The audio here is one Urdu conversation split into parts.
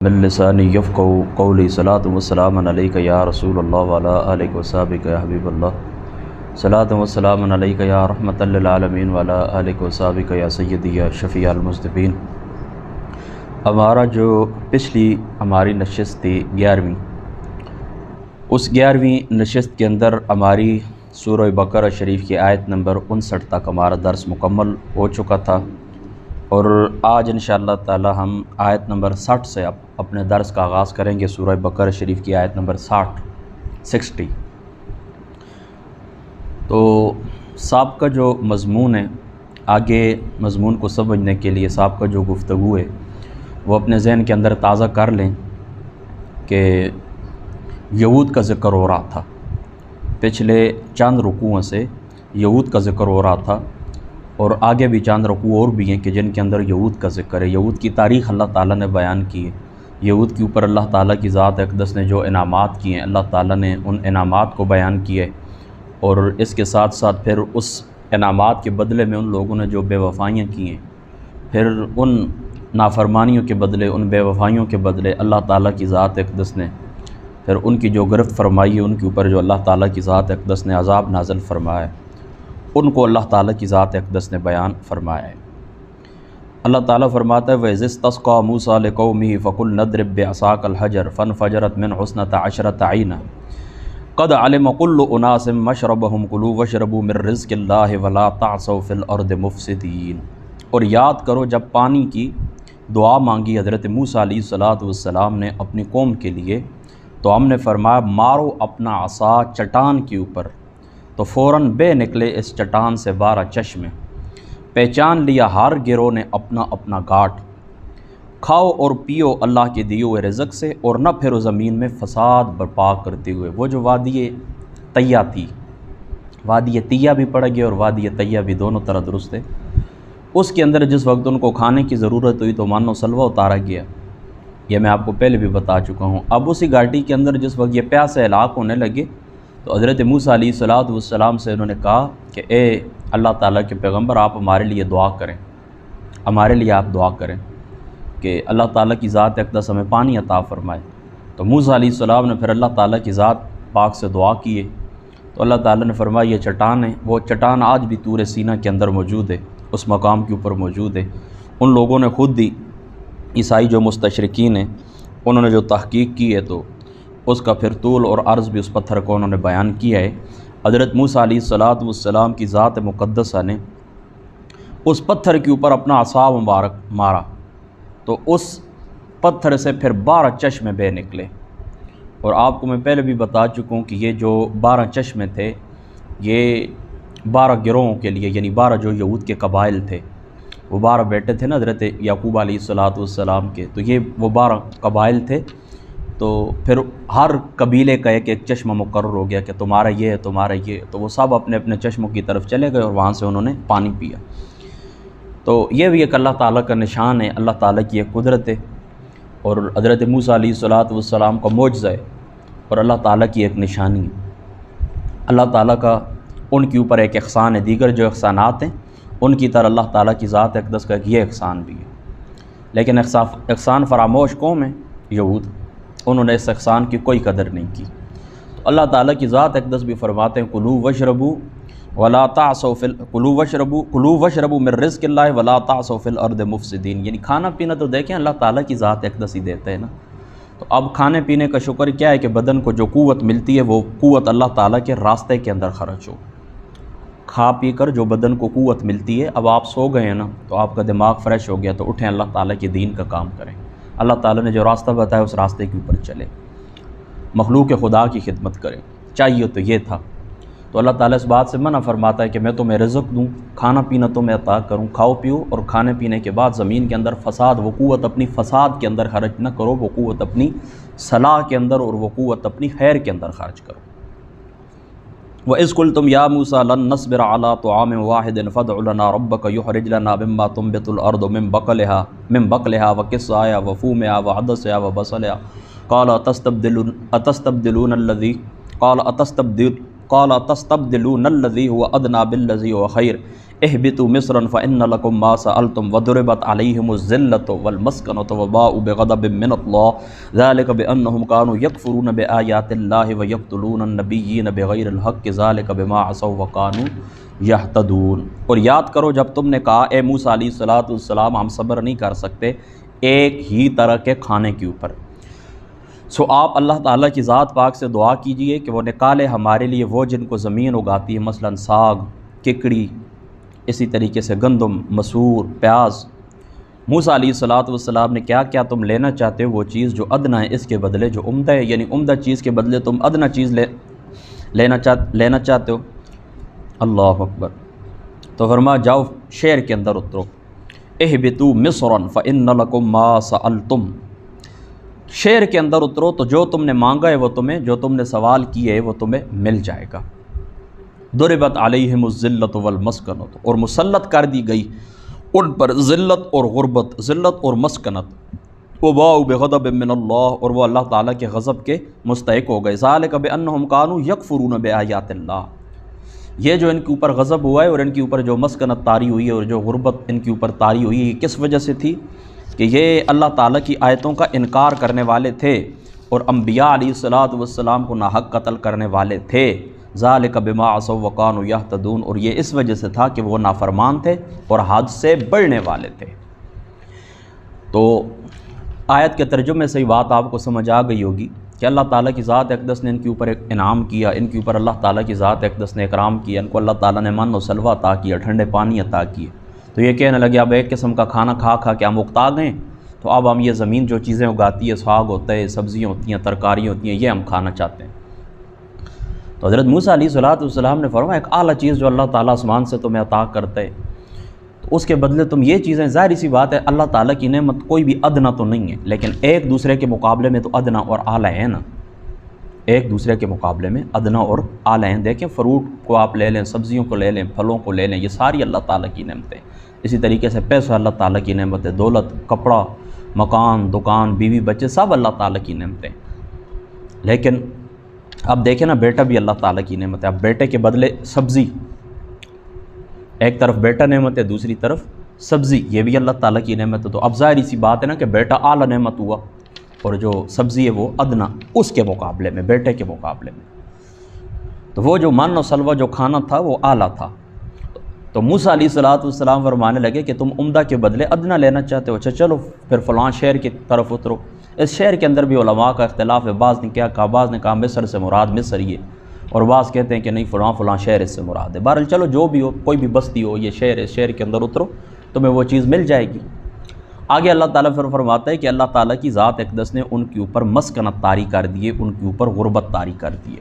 من لسانی یفقهوا قولی صلاۃ و سلام علیک یا رسول اللہ وعلی آلک و صحبک یا حبیب اللہ صلاۃ و سلام علیک یا رحمۃ للعالمین وعلی آلک و صحبک یا سیدی یا شفیع المذنبین۔ ہمارا جو پچھلی ہماری نشست تھی 11ویں، اس 11ویں نشست کے اندر ہماری سورہ بقرہ شریف کی آیت نمبر 59 تک ہمارا درس مکمل ہو چکا تھا، اور آج انشاءاللہ تعالی ہم آیت نمبر 60 سے اپنے درس کا آغاز کریں گے۔ سورہ بقرہ شریف کی آیت نمبر 60۔ تو سابقہ جو مضمون ہے، آگے مضمون کو سمجھنے کے لیے سابقہ جو گفتگو ہے وہ اپنے ذہن کے اندر تازہ کر لیں کہ یہود کا ذکر ہو رہا تھا۔ پچھلے چند رکوعوں سے یہود کا ذکر ہو رہا تھا، اور آگے بھی چند رکوع اور بھی ہیں کہ جن کے اندر یہود کا ذکر ہے۔ یہود کی تاریخ اللہ تعالیٰ نے بیان کی ہے، یہود کے اوپر اللہ تعالیٰ کی ذات اقدس نے جو انعامات کیے ہیں اللہ تعالیٰ نے ان انعامات کو بیان کیے، اور اس کے ساتھ ساتھ پھر اس انعامات کے بدلے میں ان لوگوں نے جو بے وفائیاں کی ہیں، پھر ان نافرمانیوں کے بدلے، ان بے وفائیوں کے بدلے اللہ تعالیٰ کی ذات اقدس نے پھر ان کی جو گرفت فرمائی ہے، ان کے اوپر جو اللہ تعالیٰ کی ذات اقدس نے عذاب نازل فرمایا ہے، ان کو اللہ تعالیٰ کی ذات اقدس نے بیان فرمایا ہے۔ اللہ تعالیٰ فرماتا ہے وَإِذِ اسْتَسْقَىٰ مُوسَىٰ لِقَوْمِهِ فَقُلْنَا اضْرِب بِّعَصَاكَ الْحَجَرَ فَانْفَجَرَتْ مِنْهُ اثْنَتَا عَشْرَةَ عَيْنًا قَدْ عَلِمَ كُلُّ أُنَاسٍ مَّشْرَبَهُمْ كُلُوا وَاشْرَبُوا مِن رِّزْقِ اللَّهِ وَلَا تَعْثَوْا فِي الْأَرْضِ مُفْسِدِينَ۔ اور یاد کرو جب پانی کی دعا مانگی حضرت موسیٰ علیہ السلام نے اپنی قوم کے لیے، تو ہم نے فرمایا مارو اپنا عصا چٹان کے اوپر، تو فوراً بے نکلے اس چٹان سے 12 چشمے، پہچان لیا ہر گروہ نے اپنا اپنا گھاٹ، کھاؤ اور پیو اللہ کے دیے ہوئے رزق سے، اور نہ پھرو زمین میں فساد برپا کرتے ہوئے۔ وہ جو وادی طیہ تھی، وادی طیہ بھی پڑ گیا اور وادی طیہ بھی، دونوں طرح درست ہے، اس کے اندر جس وقت ان کو کھانے کی ضرورت ہوئی تو مانو سلوہ اتارا گیا، یہ میں آپ کو پہلے بھی بتا چکا ہوں۔ اب اسی گھاٹی کے اندر جس وقت یہ پیاس سے ہلاک ہونے لگے تو حضرت موسیٰ علیہ السلام سے انہوں نے کہا کہ اے اللہ تعالیٰ کے پیغمبر، آپ ہمارے لیے دعا کریں، ہمارے لیے آپ دعا کریں کہ اللہ تعالیٰ کی ذات اقدس ہمیں پانی عطا فرمائے۔ تو موسیٰ علیہ السلام نے پھر اللہ تعالیٰ کی ذات پاک سے دعا کی ہے، تو اللہ تعالیٰ نے فرمایا یہ چٹان ہے، وہ چٹان آج بھی طور سینہ کے اندر موجود ہے، اس مقام کے اوپر موجود ہے۔ ان لوگوں نے خود ہی، عیسائی جو مستشرقین ہیں، انہوں نے جو تحقیق کی ہے تو اس کا پھر طول اور عرض بھی اس پتھر کو انہوں نے بیان کیا ہے۔ حضرت موسیٰ علیہ السلام کی ذات مقدسہ نے اس پتھر کے اوپر اپنا عصا مبارک مارا، تو اس پتھر سے پھر 12 چشمے بہ نکلے۔ اور آپ کو میں پہلے بھی بتا چکا ہوں کہ یہ جو 12 چشمے تھے یہ 12 گروہوں کے لیے، یعنی 12 جو یہود کے قبائل تھے، وہ 12 بیٹے تھے نا حضرت یعقوب علیہ السلام کے، تو یہ وہ 12 قبائل تھے، تو پھر ہر قبیلے کا ایک ایک چشمہ مقرر ہو گیا کہ تمہارا یہ ہے، تمہارا یہ ہے، تو وہ سب اپنے اپنے چشموں کی طرف چلے گئے اور وہاں سے انہوں نے پانی پیا۔ تو یہ بھی ایک اللہ تعالیٰ کا نشان ہے، اللہ تعالیٰ کی ایک قدرت ہے، اور حضرت موسیٰ علیہ السلام کا معجزہ ہے، اور اللہ تعالیٰ کی ایک نشانی ہے۔ اللہ تعالیٰ کا ان کے اوپر ایک احسان ہے، دیگر جو احسانات ہیں ان کی طرح اللہ تعالیٰ کی ذات اقدس کا یہ احسان بھی ہے، لیکن احسان فراموش قوم ہے یہود، انہوں نے اس احسان کی کوئی قدر نہیں کی۔ تو اللہ تعالیٰ کی ذات اقدس بھی فرماتے ہیں کلوا واشربوا ولا تعثوا کلوا واشربوا من رزق اللہ ولا تعثوا فی الارض مفسدین، یعنی کھانا پینا تو دیکھیں اللہ تعالیٰ کی ذات اقدس ہی دیتے ہیں نا۔ تو اب کھانے پینے کا شکر کیا ہے کہ بدن کو جو قوت ملتی ہے وہ قوت اللہ تعالیٰ کے راستے کے اندر خرچ ہو، کھا پی کر جو بدن کو قوت ملتی ہے۔ اب آپ سو گئے ہیں نا تو آپ کا دماغ فریش ہو گیا، تو اٹھیں اللہ تعالیٰ کے دین کا کام کریں، اللہ تعالیٰ نے جو راستہ بتایا اس راستے کے اوپر چلے، مخلوق خدا کی خدمت کریں، چاہیے تو یہ تھا۔ تو اللہ تعالیٰ اس بات سے منع فرماتا ہے کہ میں تمہیں رزق دوں، کھانا پینا تمہیں عطا کروں، کھاؤ پیو، اور کھانے پینے کے بعد زمین کے اندر فساد، وہ قوت اپنی فساد کے اندر خرچ نہ کرو، وہ قوت اپنی صلاح کے اندر اور وہ قوت اپنی خیر کے اندر خرچ کرو۔ وَإِذْ قُلْتُمْ يَا مُوسَىٰ لَن نَّصْبِرَ عَلَىٰ طَعَامٍ وَاحِدٍ فَادْعُ لَنَا رَبَّكَ يُخْرِجْ لَنَا مِمَّا تُنبِتُ الْأَرْضُ مِن بَقْلِهَا وَقِثَّائِهَا وَفُومِهَا وَعَدَسِهَا وَبَصَلِهَا قَالَ أَتَسْتَبْدِلُونَ الَّذِي هُوَ أَدْنَىٰ بِالَّذِي هُوَ خَيْرٌ اہبطوا مصرا فإن لكم ما سألتم وضربت عليهم الذلة والمسكنة وباءوا بغضب من الله ذلك بأنهم كانوا يكفرون بآيات الله ويقتلون النبيين بغير الحق ذلك بما عصوا وكانوا يهتدون۔ اور یاد کرو جب تم نے کہا اے موسیٰ علیہ السلام ہم صبر نہیں کر سکتے ایک ہی طرح کے کھانے کے اوپر، سو آپ اللہ تعالیٰ کی ذات پاک سے دعا کیجئے کہ وہ نکالے ہمارے لیے وہ جن کو زمین اگاتی ہے، مثلا ساگ، ککڑی، اسی طریقے سے گندم، مسور، پیاز۔ موسیٰ علیہ السلام نے کیا کیا تم لینا چاہتے ہو وہ چیز جو ادنا ہے اس کے بدلے جو عمدہ ہے، یعنی عمدہ چیز کے بدلے تم ادنا چیز لینا چاہتے ہو۔ اللہ اکبر۔ تو فرما جاؤ شہر کے اندر اترو، اہبطوا مصرا فإن لكم ما سألتم، شہر کے اندر اترو تو جو تم نے مانگا ہے وہ تمہیں، جو تم نے سوال کیے ہے وہ تمہیں مل جائے گا۔ ضربت علیہم الذلۃ والمسکنۃ، اور مسلط کر دی گئی ان پر ذلت اور غربت، ذلت اور مسکنت، وباؤوا بغضب من اللہ، اور وہ اللہ تعالیٰ کے غضب کے مستحق ہو گئے۔ ذالک بانہم کانوا یکفرون بآیات اللہ، یہ جو ان کے اوپر غضب ہوا ہے اور ان کے اوپر جو مسکنت طاری ہوئی ہے اور جو غربت ان کے اوپر طاری ہوئی ہے، یہ کس وجہ سے تھی؟ کہ یہ اللہ تعالیٰ کی آیتوں کا انکار کرنے والے تھے اور انبیاء علیہ السلام کو ناحق قتل کرنے والے تھے۔ ذالک بما عصوا وکانوا یہتدون، اور یہ اس وجہ سے تھا کہ وہ نافرمان تھے اور حد سے بڑھنے والے تھے۔ تو آیت کے ترجمے سے ہی بات آپ کو سمجھ آ گئی ہوگی کہ اللہ تعالیٰ کی ذات اقدس نے ان کے اوپر ایک انعام کیا، ان کے اوپر اللہ تعالیٰ کی ذات اقدس نے اکرام کیا، ان کو اللہ تعالیٰ نے من و سلوہ عطا کیا، ٹھنڈے پانی عطا کیے۔ تو یہ کہنے لگے اب ایک قسم کا کھانا کھا کھا کے ہم اکتا گئے، تو اب ہم یہ زمین جو چیزیں اگاتی ہے، ساگ ہوتا ہے، سبزیاں ہوتی ہیں، ترکاریاں ہوتی ہیں، یہ ہم کھانا چاہتے ہیں۔ تو حضرت موسیٰ علیہ السلام نے فرمایا ایک اعلیٰ چیز جو اللہ تعالیٰ آسمان سے تمہیں عطا کرتا ہے، تو اس کے بدلے تم یہ چیزیں، ظاہر سی بات ہے اللہ تعالیٰ کی نعمت کوئی بھی ادنا تو نہیں ہے، لیکن ایک دوسرے کے مقابلے میں تو ادنا اور اعلیٰ ہے نا، ایک دوسرے کے مقابلے میں ادنا اور اعلیٰ ہیں۔ دیکھیں فروٹ کو آپ لے لیں، سبزیوں کو لے لیں، پھلوں کو لے لیں، یہ ساری اللہ تعالیٰ کی نعمتیں۔ اسی طریقے سے پیسہ اللہ تعالیٰ کی نعمت ہے، دولت، کپڑا، مکان، دکان، بیوی، بچے، سب اللہ تعالیٰ کی نعمتیں۔ لیکن اب دیکھیں نا بیٹا بھی اللہ تعالیٰ کی نعمت ہے، اب بیٹے کے بدلے سبزی، ایک طرف بیٹا نعمت ہے، دوسری طرف سبزی، یہ بھی اللہ تعالیٰ کی نعمت ہے۔ تو اب ظاہری سی بات ہے نا کہ بیٹا اعلیٰ نعمت ہوا اور جو سبزی ہے وہ ادنا اس کے مقابلے میں، بیٹے کے مقابلے میں۔ تو وہ جو من و سلوہ جو کھانا تھا وہ اعلیٰ تھا۔ تو موسیٰ علیہ السلام فرمانے لگے کہ تم عمدہ کے بدلے ادنا لینا چاہتے ہو، اچھا چلو پھر فلاں شہر کی طرف اترو۔ اس شہر کے اندر بھی علماء کا اختلاف ہے، بعض نے کیا کہا، بعض نے کہا مصر سے مراد مصر ہی ہے، اور بعض کہتے ہیں کہ نہیں فلاں شہر اس سے مراد ہے۔ بہرحال چلو جو بھی ہو، کوئی بھی بستی ہو، یہ شہر ہے، شہر کے اندر اترو تمہیں وہ چیز مل جائے گی۔ آگے اللہ تعالیٰ پھر فرماتا ہے کہ اللہ تعالیٰ کی ذات اقدس نے ان کے اوپر مسکنت طاری کر دیے، ان کے اوپر غربت طاری کر دیے۔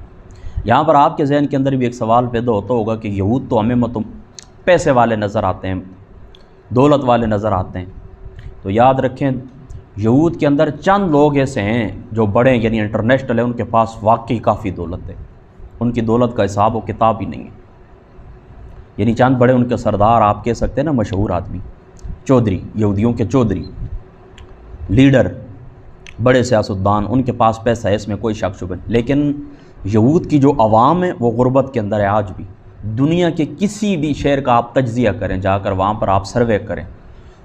یہاں پر آپ کے ذہن کے اندر بھی ایک سوال پیدا ہوتا ہوگا کہ یہود تو ہمیں پیسے والے نظر آتے ہیں، دولت والے نظر آتے ہیں، تو یاد رکھیں یہود کے اندر چند لوگ ایسے ہیں جو بڑے یعنی انٹرنیشنل ہیں، ان کے پاس واقعی کافی دولت ہے، ان کی دولت کا حساب و کتاب ہی نہیں ہے۔ یعنی چند بڑے ان کے سردار آپ کہہ سکتے ہیں نا، مشہور آدمی، چودھری، یہودیوں کے چودھری، لیڈر، بڑے سیاستدان، ان کے پاس پیسہ ہے، اس میں کوئی شک شبہ نہیں۔ لیکن یہود کی جو عوام ہے وہ غربت کے اندر ہے آج بھی۔ دنیا کے کسی بھی شہر کا آپ تجزیہ کریں، جا کر وہاں پر آپ سروے کریں،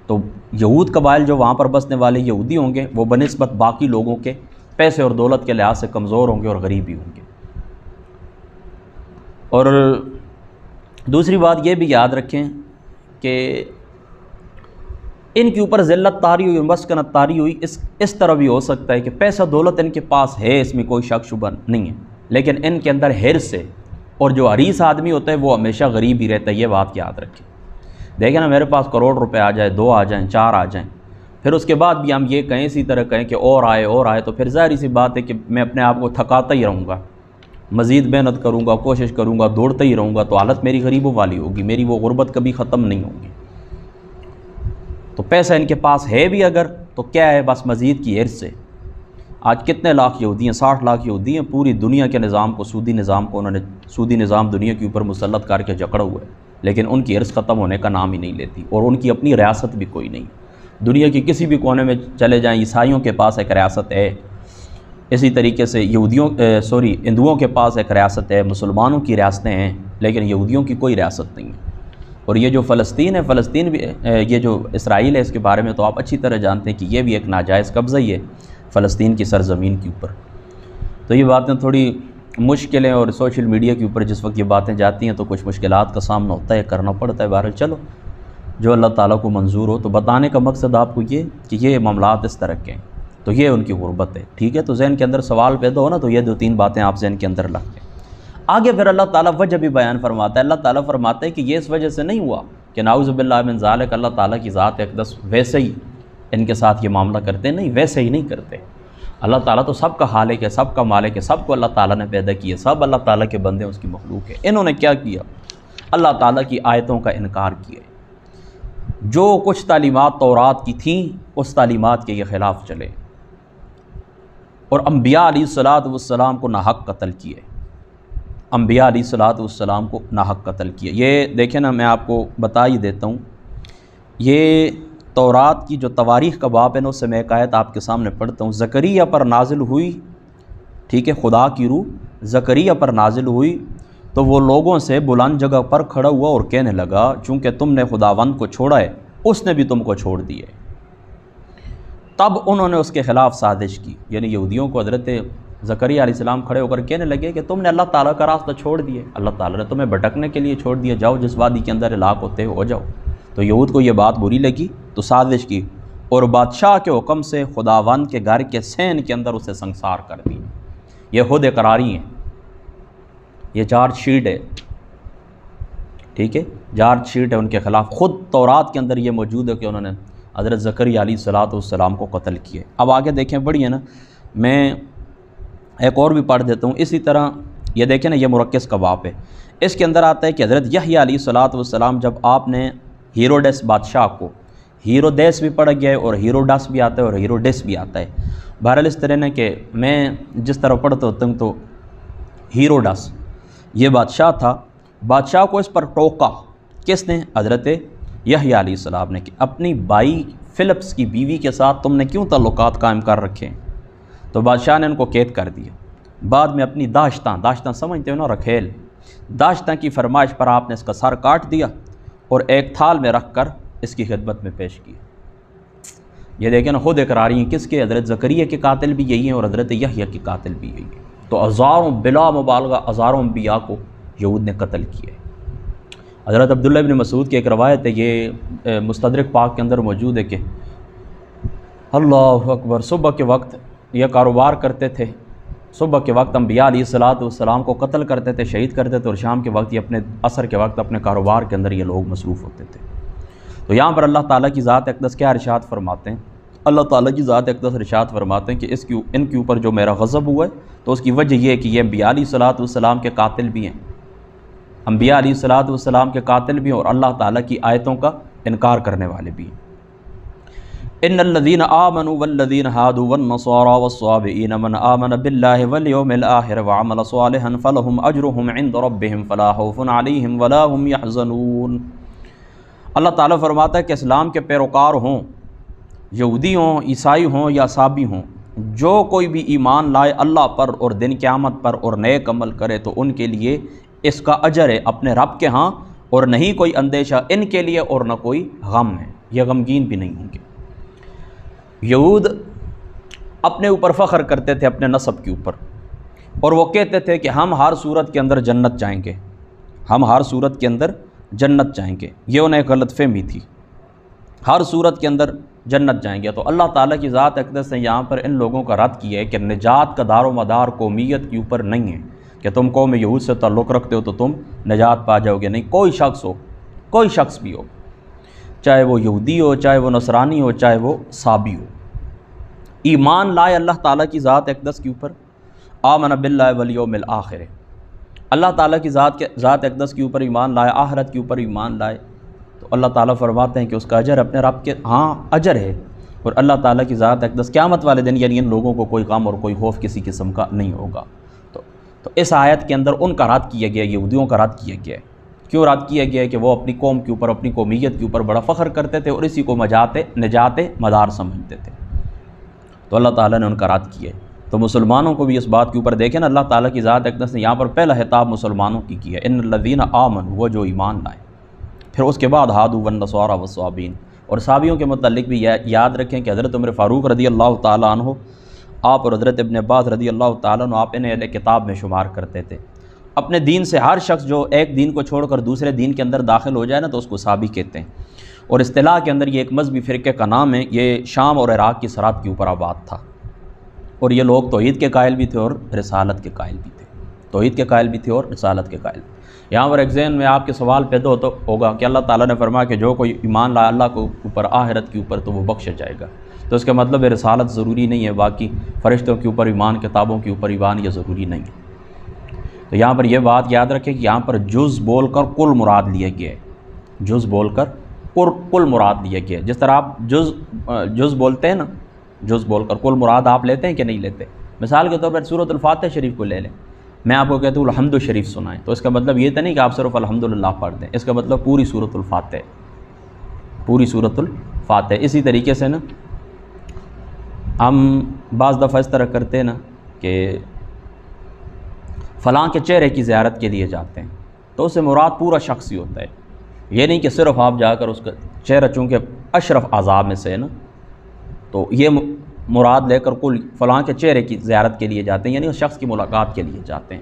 تو یہود قبائل جو وہاں پر بسنے والے یہودی ہوں گے وہ بنسبت باقی لوگوں کے پیسے اور دولت کے لحاظ سے کمزور ہوں گے اور غریب بھی ہوں گے۔ اور دوسری بات یہ بھی یاد رکھیں کہ ان کے اوپر ذلت طاری ہوئی، مسکنت طاری ہوئی، اس طرح بھی ہو سکتا ہے کہ پیسہ دولت ان کے پاس ہے، اس میں کوئی شک شبہ نہیں ہے، لیکن ان کے اندر حرص ہے، اور جو حریص آدمی ہوتا ہے وہ ہمیشہ غریب ہی رہتا ہے، یہ بات یاد رکھیں۔ دیکھیں نا میرے پاس کروڑ روپے آ جائے، 2 آ جائیں، 4 آ جائیں، پھر اس کے بعد بھی ہم یہ کہیں اسی طرح کہیں کہ اور آئے، تو پھر ظاہری سی بات ہے کہ میں اپنے آپ کو تھکاتا ہی رہوں گا، مزید محنت کروں گا، کوشش کروں گا، دوڑتا ہی رہوں گا، تو حالت میری غریبوں والی ہوگی، میری وہ غربت کبھی ختم نہیں ہوگی۔ تو پیسہ ان کے پاس ہے بھی اگر، تو کیا ہے، بس مزید کی حرص سے۔ آج کتنے لاکھ یہودی ہیں، 60 لاکھ یہودی ہیں، پوری دنیا کے نظام کو، سودی نظام کو انہوں نے، سودی نظام دنیا کے اوپر مسلط کر کے جکڑا ہوا ہے، لیکن ان کی حرص ختم ہونے کا نام ہی نہیں لیتی، اور ان کی اپنی ریاست بھی کوئی نہیں۔ دنیا کی کسی بھی کونے میں چلے جائیں، عیسائیوں کے پاس ایک ریاست ہے، اسی طریقے سے ہندوؤں کے پاس ایک ریاست ہے، مسلمانوں کی ریاستیں ہیں، لیکن یہودیوں کی کوئی ریاست نہیں ہے۔ اور یہ جو فلسطین ہے، فلسطین بھی یہ جو اسرائیل ہے، اس کے بارے میں تو آپ اچھی طرح جانتے ہیں کہ یہ بھی ایک ناجائز قبضہ ہی ہے فلسطین کی سرزمین کے اوپر۔ تو یہ باتیں تھوڑی مشکل ہیں، اور سوشل میڈیا کے اوپر جس وقت یہ باتیں جاتی ہیں تو کچھ مشکلات کا سامنا ہوتا ہے، کرنا پڑتا ہے۔ بہرحال چلو جو اللہ تعالیٰ کو منظور ہو، تو بتانے کا مقصد آپ کو یہ کہ یہ معاملات اس طرح کے ہیں، تو یہ ان کی غربت ہے، ٹھیک ہے۔ تو ذہن کے اندر سوال پیدا ہو نا، تو یہ 2-3 باتیں آپ ذہن کے اندر رکھ لیں۔ آگے پھر اللہ تعالیٰ وجہ بھی بیان فرماتا ہے۔ اللہ تعالیٰ فرماتا ہے کہ یہ اس وجہ سے نہیں ہوا کہ نعوذ باللہ من ذالک اللہ تعالیٰ کی ذات اقدس ویسے ہی ان کے ساتھ یہ معاملہ کرتے، نہیں، ویسے ہی نہیں کرتے۔ اللہ تعالیٰ تو سب کا خالق ہے، سب کا مالک ہے، سب کو اللہ تعالیٰ نے پیدا کیا، سب اللہ تعالیٰ کے بندے، اس کی مخلوق ہے۔ انہوں نے کیا کیا؟ اللہ تعالیٰ کی آیتوں کا انکار کیا، جو کچھ تعلیمات تورات کی تھیں اس تعلیمات کے یہ خلاف چلے، اور انبیاء علیہ السلام کو ناحق قتل کیے، انبیاء علیہ السلام کو ناحق قتل کیے۔ یہ دیکھیں نا، میں آپ کو بتا ہی دیتا ہوں، یہ تورات کی جو تواریخ کا باب ہے نا، اس سے میں ایک آیت آپ کے سامنے پڑھتا ہوں۔ زکریا پر نازل ہوئی، ٹھیک ہے، خدا کی روح زکریا پر نازل ہوئی تو وہ لوگوں سے بلند جگہ پر کھڑا ہوا اور کہنے لگا، چونکہ تم نے خداوند کو چھوڑا ہے، اس نے بھی تم کو چھوڑ دیے۔ تب انہوں نے اس کے خلاف سازش کی، یعنی یہودیوں کو حضرت زکریا علیہ السلام کھڑے ہو کر کہنے لگے کہ تم نے اللہ تعالیٰ کا راستہ چھوڑ دیے، اللہ تعالیٰ نے تمہیں بھٹکنے کے لیے چھوڑ دیا، جاؤ جس وادی کے اندر ہلاک ہوتے ہو جاؤ۔ تو یہود کو یہ بات بری لگی تو سازش کی، اور بادشاہ کے حکم سے خداوند کے گھر کے صحن کے اندر اسے سنسار کر دی۔ یہ خود اقراری ہیں، یہ چارج شیٹ ہے، ٹھیک ہے، چارج شیٹ ہے ان کے خلاف، خود تورات کے اندر یہ موجود ہے کہ انہوں نے حضرت زکریا علیہ السلام کو قتل کیے۔ اب آگے دیکھیں، بڑی ہے نا، میں ایک اور بھی پڑھ دیتا ہوں اسی طرح۔ یہ دیکھیں نا، یہ مرکز کا باب ہے، اس کے اندر آتا ہے کہ حضرت یحییٰ علیہ السلام جب آپ نے ہیروڈس بادشاہ کو، ہیرودیس بھی پڑھ گیا ہے اور ہیروڈس بھی آتا ہے اور ہیروڈس بھی آتا ہے، بہرحال اس طرح نے کہ میں جس طرح پڑھتا ہوتا ہوں، تو ہیروڈس یہ بادشاہ تھا، بادشاہ کو اس پر ٹوکا، کس نے؟ حضرت یحییٰ علیہ السلام نے، کہ اپنی بھائی فلپس کی بیوی کے ساتھ تم نے کیوں تعلقات قائم کر رکھے ہیں؟ تو بادشاہ نے ان کو قید کر دیا۔ بعد میں اپنی داشتاں سمجھتے ہو نا، رکھیل، داشتاں کی فرمائش پر آپ نے اس کا سر کاٹ دیا اور ایک تھال میں رکھ کر اس کی خدمت میں پیش کی۔ یہ دیکھیں نا، خود اقراری ہیں، کس کے؟ حضرت زکریا کے قاتل بھی یہی ہیں اور حضرت یحییٰ کے قاتل بھی یہی ہیں۔ تو ہزاروں، بلا مبالغہ ہزاروں انبیاء کو یہود نے قتل کیا ہے۔ حضرت عبداللہ ابن مسعود کی ایک روایت ہے، یہ مستدرک پاک کے اندر موجود ہے، کہ اللہ اکبر، صبح کے وقت یہ کاروبار کرتے تھے، صبح کے وقت انبیاء علیہ السلام کو قتل کرتے تھے، شہید کرتے تھے، اور شام کے وقت یہ اپنے عصر کے وقت اپنے کاروبار کے اندر یہ لوگ مصروف ہوتے تھے۔ تو یہاں پر اللہ تعالیٰ کی ذات اقدس کیا ارشاد فرماتے ہیں؟ اللہ تعالیٰ کی ذات اقدس ارشاد فرماتے ہیں کہ ان کے اوپر جو میرا غضب ہوا ہے، تو اس کی وجہ یہ ہے کہ یہ انبیاء علیہ السلام کے قاتل بھی ہیں، انبیاء علیہ السلام کے قاتل بھی ہیں، اور اللہ تعالیٰ کی آیتوں کا انکار کرنے والے بھی ہیں۔ ان الذين آمنوا والذين هادوا والنصارى والصابئين من آمن بالله واليوم الآخر وعمل صالحا فلهم أجرهم عند ربهم فلا خوف عليهم ولا هم يحزنون۔ اللہ تعالیٰ فرماتا ہے کہ اسلام کے پیروکار ہوں، یہودی ہوں، عیسائی ہوں یا صابی ہوں، جو کوئی بھی ایمان لائے اللہ پر اور دن قیامت پر اور نیک عمل کرے، تو ان کے لیے اس کا اجر ہے اپنے رب کے ہاں، اور نہیں کوئی اندیشہ ان کے لیے اور نہ کوئی غم ہے، یہ غمگین بھی نہیں ہوں گے۔ یہود اپنے اوپر فخر کرتے تھے، اپنے نسب کے اوپر، اور وہ کہتے تھے کہ ہم ہر صورت کے اندر جنت جائیں گے، ہم ہر صورت کے اندر جنت جائیں گے۔ یہ انہیں غلط فہمی تھی، ہر صورت کے اندر جنت جائیں گے۔ تو اللہ تعالیٰ کی ذات اقدس نے یہاں پر ان لوگوں کا رد کیا ہے کہ نجات کا دار و مدار قومیت کے اوپر نہیں ہے، کہ تم قوم یہود سے تعلق رکھتے ہو تو تم نجات پا جاؤ گے، نہیں، کوئی شخص ہو، کوئی شخص بھی ہو، چاہے وہ یہودی ہو، چاہے وہ نصرانی ہو، چاہے وہ صابی ہو، ایمان لائے اللہ تعالیٰ کی ذات اقدس کے اوپر، آمن باللہ والیوم الآخر، اللہ تعالیٰ کی ذات اقدس کے اوپر ایمان لائے، آخرت کے اوپر ایمان لائے، تو اللہ تعالیٰ فرماتے ہیں کہ اس کا اجر اپنے رب کے ہاں اجر ہے، اور اللہ تعالیٰ کی ذات اقدس قیامت والے دن، یعنی ان لوگوں کو کوئی غم اور کوئی خوف کسی قسم کا نہیں ہوگا۔ تو اس آیت کے اندر ان کا رد کیا گیا، یہودیوں کا رد کیا گیا ہے۔ کیوں رد کیا گیا ہے؟ کہ وہ اپنی قوم کے اوپر، اپنی قومیت کے اوپر بڑا فخر کرتے تھے اور اسی کو نجات مدار سمجھتے تھے، تو اللہ تعالیٰ نے ان کا رد کیا ہے۔ تو مسلمانوں کو بھی اس بات کے اوپر دیکھیں نا، اللہ تعالیٰ کی ذات اقدس نے یہاں پر پہلا خطاب مسلمانوں کی کیا ہے، ان الذین آمنوا، وہ جو ایمان لائے۔ پھر اس کے بعد ہادو والنصارى والصابین۔ اور صحابیوں کے متعلق بھی یاد رکھیں کہ حضرت عمر فاروق رضی اللہ تعالیٰ عنہ آپ اور حضرت ابن عباس رضی اللہ تعالیٰ عنہ آپ انہیں اہل کتاب میں شمار کرتے تھے۔ اپنے دین سے ہر شخص جو ایک دین کو چھوڑ کر دوسرے دین کے اندر داخل ہو جائے نا تو اس کو صحابی کہتے ہیں، اور اصطلاح کے اندر یہ ایک مذہبی فرقے کا نام ہے۔ یہ شام اور عراق کی سرحد کے اوپر آباد تھا، اور یہ لوگ توحید کے قائل بھی تھے اور رسالت کے قائل بھی تھے، توحید کے قائل بھی تھے اور رسالت کے قائل بھی۔ یہاں پر ایک ذہن میں آپ کے سوال پیدا ہوگا کہ اللہ تعالیٰ نے فرمایا کہ جو کوئی ایمان لا اللہ کے اوپر آخرت کے اوپر تو وہ بخشا جائے گا، تو اس کا مطلب ہے رسالت ضروری نہیں ہے، باقی فرشتوں کے اوپر ایمان، کتابوں کے اوپر ایمان یہ ضروری نہیں ہے۔ تو یہاں پر یہ بات یاد رکھیں کہ یہاں پر جز بول کر کل مراد لیا گیا ہے، جز بول کر کل مراد لیا گیا ہے۔ جس طرح آپ جز بولتے ہیں نا، جز بول کر کل مراد آپ لیتے ہیں کہ نہیں لیتے؟ مثال کے طور پر سورۃ الفاتحہ شریف کو لے لیں، میں آپ کو کہتا ہوں الحمد شریف سنائیں، تو اس کا مطلب یہ تو نہیں کہ آپ صرف الحمدللہ پڑھ دیں، اس کا مطلب پوری سورۃ الفاتحہ، پوری سورۃ الفاتحہ۔ اسی طریقے سے نا ہم بعض دفعہ اس طرح کرتے ہیں نا کہ فلاں کے چہرے کی زیارت کے لیے جاتے ہیں، تو اس سے مراد پورا شخص ہی ہوتا ہے، یہ نہیں کہ صرف آپ جا کر اس کا چہرہ، چونکہ اشرف اعضاء میں سے ہے نا، تو یہ مراد لے کر کل فلاں کے چہرے کی زیارت کے لیے جاتے ہیں، یعنی اس شخص کی ملاقات کے لیے جاتے ہیں۔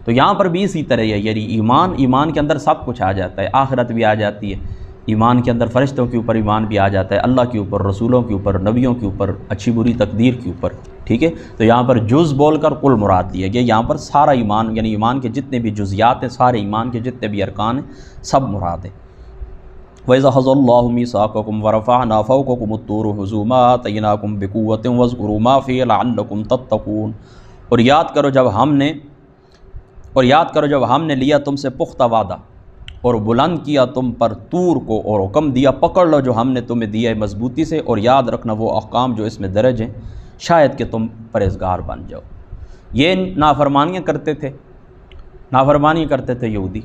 تو یہاں پر بھی اسی طرح ہے، یعنی ایمان کے اندر سب کچھ آ جاتا ہے، آخرت بھی آ جاتی ہے، ایمان کے اندر فرشتوں کے اوپر ایمان بھی آ جاتا ہے، اللہ کے اوپر، رسولوں کے اوپر، نبیوں کے اوپر، اچھی بری تقدیر کے اوپر، ٹھیک ہے۔ تو یہاں پر جز بول کر کل مراد دیا گیا، یہاں پر سارا ایمان، یعنی ایمان کے جتنے بھی جزیات ہیں، سارے ایمان کے جتنے بھی ارکان ہیں، سب مراد ہیں۔ وَإِذَا أَخَذَ اللَّهُ مِيثَاقَكُمْ وَرَفَعْنَا فَوْقَكُمُ الطُّورَ خُذُوا مَا آتَيْنَاكُمْ بِقُوَّةٍ وَاذْكُرُوا مَا فِيهِ لَعَلَّكُمْ تَتَّقُونَ۔ اور یاد کرو جب ہم نے لیا تم سے پختہ وعدہ اور بلند کیا تم پر طور کو، اور حکم دیا پکڑ لو جو ہم نے تمہیں دیا ہے مضبوطی سے، اور یاد رکھنا وہ احکام جو اس میں درج ہیں، شاید کہ تم پرہیزگار بن جاؤ۔ یہ نافرمانیاں کرتے تھے یہودی،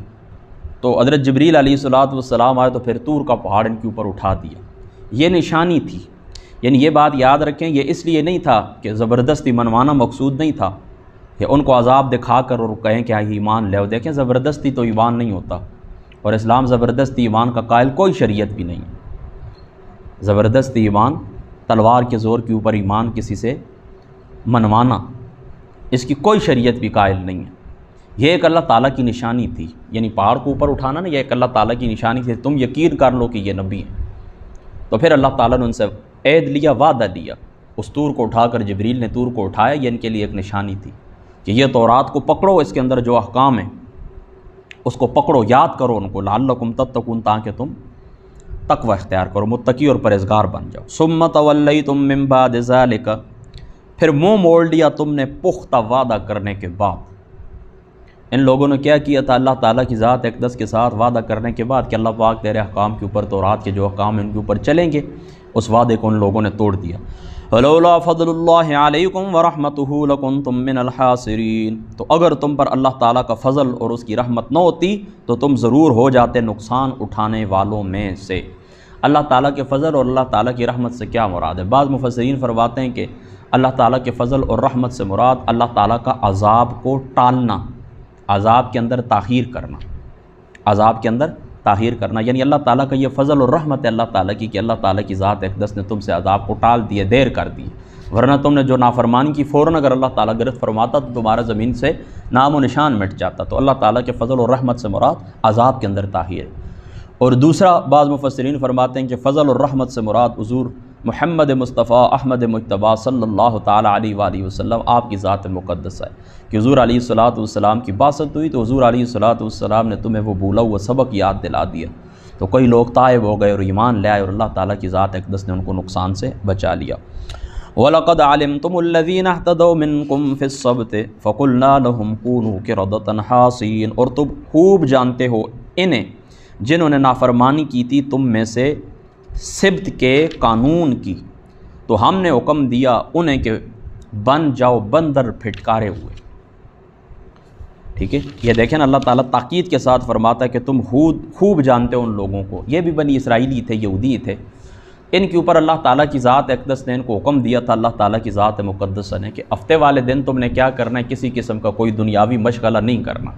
تو حضرت جبریل علیہ السلام آئے تو پھر طور کا پہاڑ ان کے اوپر اٹھا دیا، یہ نشانی تھی۔ یعنی یہ بات یاد رکھیں، یہ اس لیے نہیں تھا کہ زبردستی منوانا مقصود نہیں تھا کہ ان کو عذاب دکھا کر اور کہیں کہ ایمان لے۔ دیکھیں زبردستی تو ایمان نہیں ہوتا، اور اسلام زبردستی ایمان کا قائل کوئی شریعت بھی نہیں ہے۔ زبردستی ایمان، تلوار کے زور کے اوپر ایمان کسی سے منوانا، اس کی کوئی شریعت بھی قائل نہیں ہے۔ یہ ایک اللہ تعالیٰ کی نشانی تھی، یعنی پہاڑ کو اوپر اٹھانا نا، یہ ایک اللہ تعالیٰ کی نشانی تھی، تم یقین کر لو کہ یہ نبی ہیں۔ تو پھر اللہ تعالیٰ نے ان سے عہد لیا، وعدہ لیا، اس طور کو اٹھا کر جبریل نے طور کو اٹھایا، یہ ان کے لیے ایک نشانی تھی کہ یہ تورات کو پکڑو، اس کے اندر جو احکام ہیں اس کو پکڑو، یاد کرو ان کو، لعلکم تتقون، تاکہ تم تقوی اختیار کرو، متقی اور پرہیزگار بن جاؤ۔ ثم تولیتم من بعد ذلک، پھر منہ موڑ لیا تم نے پختہ وعدہ کرنے کے بعد۔ ان لوگوں نے کیا کیا تھا؟ اللہ تعالیٰ کی ذات اقدس کے ساتھ وعدہ کرنے کے بعد کہ اللہ پاک تیرے احکام کے اوپر، تورات کے جو احکام ان کے اوپر چلیں گے، اس وعدے کو ان لوگوں نے توڑ دیا۔ وَلَوْلَا فَضْلُ اللَّهِ عَلَيْكُمْ وَرَحْمَتُهُ لَكُنْتُمْ مِنَ الْخَاسِرِينَ، تو اگر تم پر اللہ تعالیٰ کا فضل اور اس کی رحمت نہ ہوتی تو تم ضرور ہو جاتے نقصان اٹھانے والوں میں سے۔ اللہ تعالیٰ کے فضل اور اللہ تعالیٰ کی رحمت سے کیا مراد ہے؟ بعض مفسرین فرماتے ہیں کہ اللہ تعالیٰ کے فضل اور رحمت سے مراد اللہ تعالیٰ کا عذاب کو ٹالنا، عذاب کے اندر تاخیر کرنا، عذاب کے اندر تاخیر کرنا، یعنی اللہ تعالیٰ کا یہ فضل اور رحمت ہے اللہ تعالیٰ کی کہ اللہ تعالیٰ کی ذات اقدس نے تم سے عذاب کو ٹال دیے، دیر کر دی، ورنہ تم نے جو نافرمانی کی فوراً اگر اللہ تعالیٰ گرفت فرماتا تو تمہارا زمین سے نام و نشان مٹ جاتا۔ تو اللہ تعالیٰ کے فضل اور رحمت سے مراد عذاب کے اندر تاخیر ہے۔ اور دوسرا بعض مفسرین فرماتے ہیں کہ فضل اور رحمت سے مراد حضور محمد مصطفیٰ احمد مجتبیٰ صلی اللہ تعالیٰ علیہ وآلہ وسلم، آپ کی ذات مقدس ہے کہ حضور علیہ السلام کی بعثت ہوئی تو حضور علیہ السلام نے تمہیں وہ بھولا ہوا سبق یاد دلا دیا، تو کئی لوگ تائب ہو گئے اور ایمان لے آئے اور اللہ تعالیٰ کی ذات اقدس نے ان کو نقصان سے بچا لیا۔ وَلَقَدْ عَلِمْتُمُ الَّذِينَ اهْتَدَوْا مِنْكُمْ فِي السَّبْتِ فَقُلْنَا لَهُمْ كُونُوا قِرَدَةً خَاسِئِينَ، اور تم خوب جانتے ہو انہیں جنہوں نے نافرمانی کی تھی تم میں سے سبت کے قانون کی، تو ہم نے حکم دیا انہیں کہ بن جاؤ بندر پھٹکارے ہوئے۔ ٹھیک ہے، یہ دیکھیں اللہ تعالیٰ تاکید کے ساتھ فرماتا ہے کہ تم خوب جانتے ہو ان لوگوں کو، یہ بھی بنی اسرائیلی تھے، یہودی تھے، ان کے اوپر اللہ تعالیٰ کی ذات اقدس نے ان کو حکم دیا تھا، اللہ تعالیٰ کی ذات مقدسہ نے، کہ ہفتے والے دن تم نے کیا کرنا ہے، کسی قسم کا کوئی دنیاوی مشغلہ نہیں کرنا۔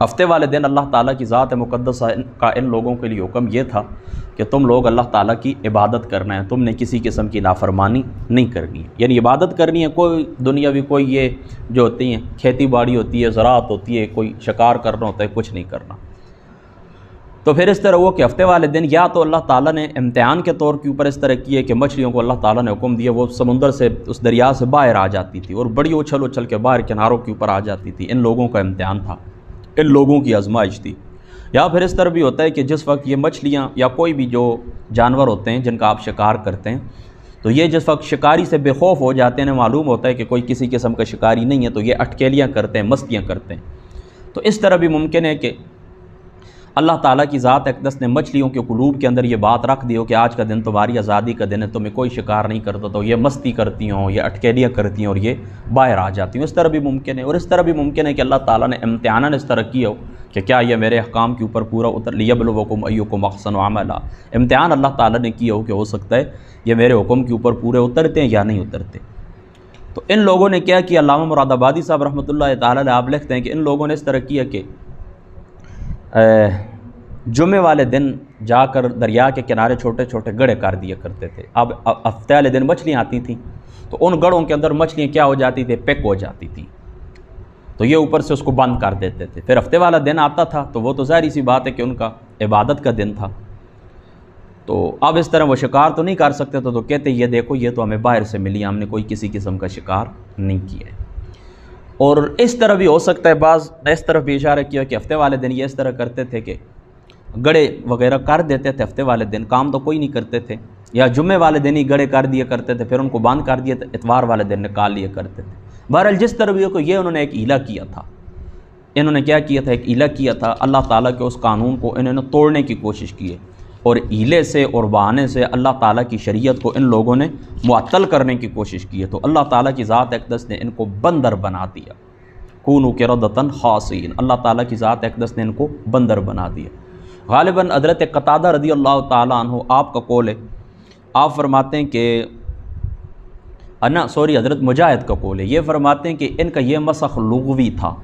ہفتے والے دن اللہ تعالیٰ کی ذات مقدسہ کا ان لوگوں کے لیے حکم یہ تھا کہ تم لوگ اللہ تعالیٰ کی عبادت کرنا ہے، تم نے کسی قسم کی نافرمانی نہیں کرنی ہے، یعنی عبادت کرنی ہے، کوئی دنیاوی کوئی یہ جو ہوتی ہیں کھیتی باڑی ہوتی ہے، زراعت ہوتی ہے، کوئی شکار کرنا ہوتا ہے، کچھ نہیں کرنا۔ تو پھر اس طرح ہوا کہ ہفتے والے دن یا تو اللہ تعالیٰ نے امتحان کے طور کے اوپر اس طرح کیے کہ مچھلیوں کو اللہ تعالیٰ نے حکم دیا وہ سمندر سے اس دریا سے باہر آ جاتی تھی اور بڑی اچھل اچھل کے باہر کناروں کے اوپر آ جاتی تھی، ان لوگوں کا امتحان تھا، ان لوگوں کی آزمائش تھی۔ یا پھر اس طرح بھی ہوتا ہے کہ جس وقت یہ مچھلیاں یا کوئی بھی جو جانور ہوتے ہیں جن کا آپ شکار کرتے ہیں، تو یہ جس وقت شکاری سے بے خوف ہو جاتے ہیں، معلوم ہوتا ہے کہ کوئی کسی قسم کا شکاری نہیں ہے، تو یہ اٹکیلیاں کرتے ہیں، مستیاں کرتے ہیں۔ تو اس طرح بھی ممکن ہے کہ اللہ تعالیٰ کی ذات اقدس نے مچھلیوں کے قلوب کے اندر یہ بات رکھ دی ہو کہ آج کا دن تمہاری آزادی کا دن ہے، تمہیں کوئی شکار نہیں کرتا، تو یہ مستی کرتی ہوں، یہ اٹکیلیاں کرتی ہیں اور یہ باہر آ جاتی ہوں۔ اس طرح بھی ممکن ہے، اور اس طرح بھی ممکن ہے کہ اللہ تعالیٰ نے امتحاناً اس طرح کیا ہو کہ کیا یہ میرے احکام کے اوپر پورا اتر لیبلوکم ایکم احسن عملا، امتحان اللہ تعالیٰ نے کیا ہو کہ ہو سکتا ہے یہ میرے حکم کے اوپر پورے اترتے ہیں یا نہیں اترتے۔ تو ان لوگوں نے کیا کیا، علامہ مراد آبادی صاحب رحمۃ اللہ تعالیٰ علیہ آپ لکھتے ہیں کہ ان لوگوں نے اس طرح کیا کہ جمعے والے دن جا کر دریا کے کنارے چھوٹے چھوٹے گڑھے کر دیا کرتے تھے۔ اب ہفتے والے دن مچھلیاں آتی تھیں تو ان گڑھوں کے اندر مچھلیاں کیا ہو جاتی تھیں، پیک ہو جاتی تھیں، تو یہ اوپر سے اس کو بند کر دیتے تھے۔ پھر ہفتے والا دن آتا تھا تو وہ تو ظاہری سی بات ہے کہ ان کا عبادت کا دن تھا، تو اب اس طرح وہ شکار تو نہیں کر سکتے تو کہتے یہ دیکھو یہ تو ہمیں باہر سے ملی، ہم نے کوئی کسی قسم کا شکار نہیں کیا ہے۔ اور اس طرح بھی ہو سکتا ہے، بعض اس طرف بھی اشارہ کیا کہ ہفتے والے دن یہ اس طرح کرتے تھے کہ گڑھے وغیرہ کر دیتے تھے ہفتے والے دن، کام تو کوئی نہیں کرتے تھے، یا جمعے والے دن ہی گڑھے کر دیا کرتے تھے، پھر ان کو بند کر دیا، اتوار والے دن نکال لیا کرتے تھے۔ بہرحال جس طرح بھی ہو کہ یہ انہوں نے ایک ہیلا کیا تھا، انہوں نے کیا کیا تھا، ایک ہیلا کیا تھا، اللہ تعالیٰ کے اس قانون کو انہوں نے توڑنے کی کوشش کی ہے، اور ہیلے سے اور بہانے سے اللہ تعالیٰ کی شریعت کو ان لوگوں نے معطل کرنے کی کوشش کی ہے۔ تو اللہ تعالیٰ کی ذات اقدس نے ان کو بندر بنا دیا، کونوا قردۃ خاسئین، اللہ تعالیٰ کی ذات اقدس نے ان کو بندر بنا دیا۔ غالباً حضرت قتادہ رضی اللہ تعالیٰ عنہ آپ کا قول ہے، آپ فرماتے ہیں کہ حضرت مجاہد کا قول ہے، یہ فرماتے ہیں کہ ان کا یہ مسخ لغوی تھا،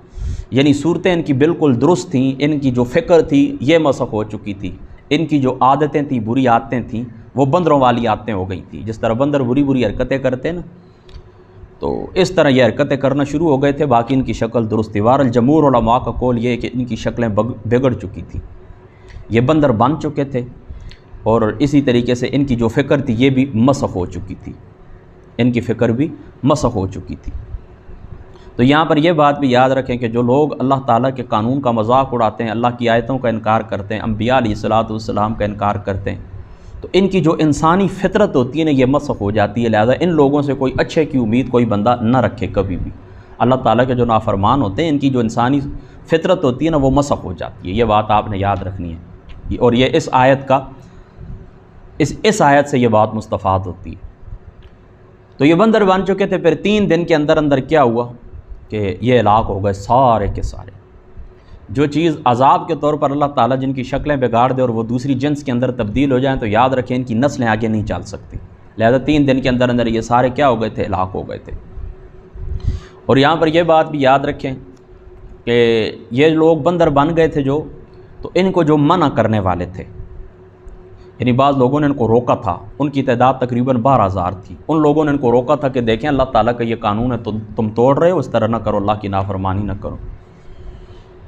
یعنی صورتیں ان کی بالکل درست تھیں، ان کی جو فکر تھی یہ مسخ ہو چکی تھی، ان کی جو عادتیں تھیں، بری عادتیں تھیں، وہ بندروں والی عادتیں ہو گئی تھیں، جس طرح بندر بری بری حرکتیں کرتے ہیں نا، تو اس طرح یہ حرکتیں کرنا شروع ہو گئے تھے، باقی ان کی شکل درست تھی۔ بہرحال جمہور علماء کا قول یہ ہے کہ ان کی شکلیں بگڑ چکی تھیں، یہ بندر بن چکے تھے، اور اسی طریقے سے ان کی جو فکر تھی یہ بھی مسخ ہو چکی تھی، ان کی فکر بھی مسخ ہو چکی تھی۔ تو یہاں پر یہ بات بھی یاد رکھیں کہ جو لوگ اللہ تعالیٰ کے قانون کا مذاق اڑاتے ہیں، اللہ کی آیتوں کا انکار کرتے ہیں، انبیاء علیہ الصلاۃ والسلام کا انکار کرتے ہیں، تو ان کی جو انسانی فطرت ہوتی ہے نا یہ مسخ ہو جاتی ہے، لہذا ان لوگوں سے کوئی اچھے کی امید کوئی بندہ نہ رکھے کبھی بھی۔ اللہ تعالیٰ کے جو نافرمان ہوتے ہیں ان کی جو انسانی فطرت ہوتی ہے نا وہ مسخ ہو جاتی ہے، یہ بات آپ نے یاد رکھنی ہے، اور یہ اس آیت کا اس آیت سے یہ بات مستفاد ہوتی ہے۔ تو یہ بندر بن چکے تھے، پھر 3 دن کے اندر اندر کیا ہوا کہ یہ ہلاک ہو گئے سارے کے سارے۔ جو چیز عذاب کے طور پر اللہ تعالیٰ جن کی شکلیں بگاڑ دے اور وہ دوسری جنس کے اندر تبدیل ہو جائیں تو یاد رکھیں ان کی نسلیں آگے نہیں چل سکتی، لہذا 3 دن کے اندر اندر یہ سارے کیا ہو گئے تھے، ہلاک ہو گئے تھے۔ اور یہاں پر یہ بات بھی یاد رکھیں کہ یہ لوگ بندر بن گئے تھے جو، تو ان کو جو منع کرنے والے تھے، یعنی بعض لوگوں نے ان کو روکا تھا، ان کی تعداد تقریباً 12,000 تھی، ان لوگوں نے ان کو روکا تھا کہ دیکھیں اللہ تعالیٰ کا یہ قانون ہے، تم توڑ رہے ہو، اس طرح نہ کرو، اللہ کی نافرمانی نہ کرو۔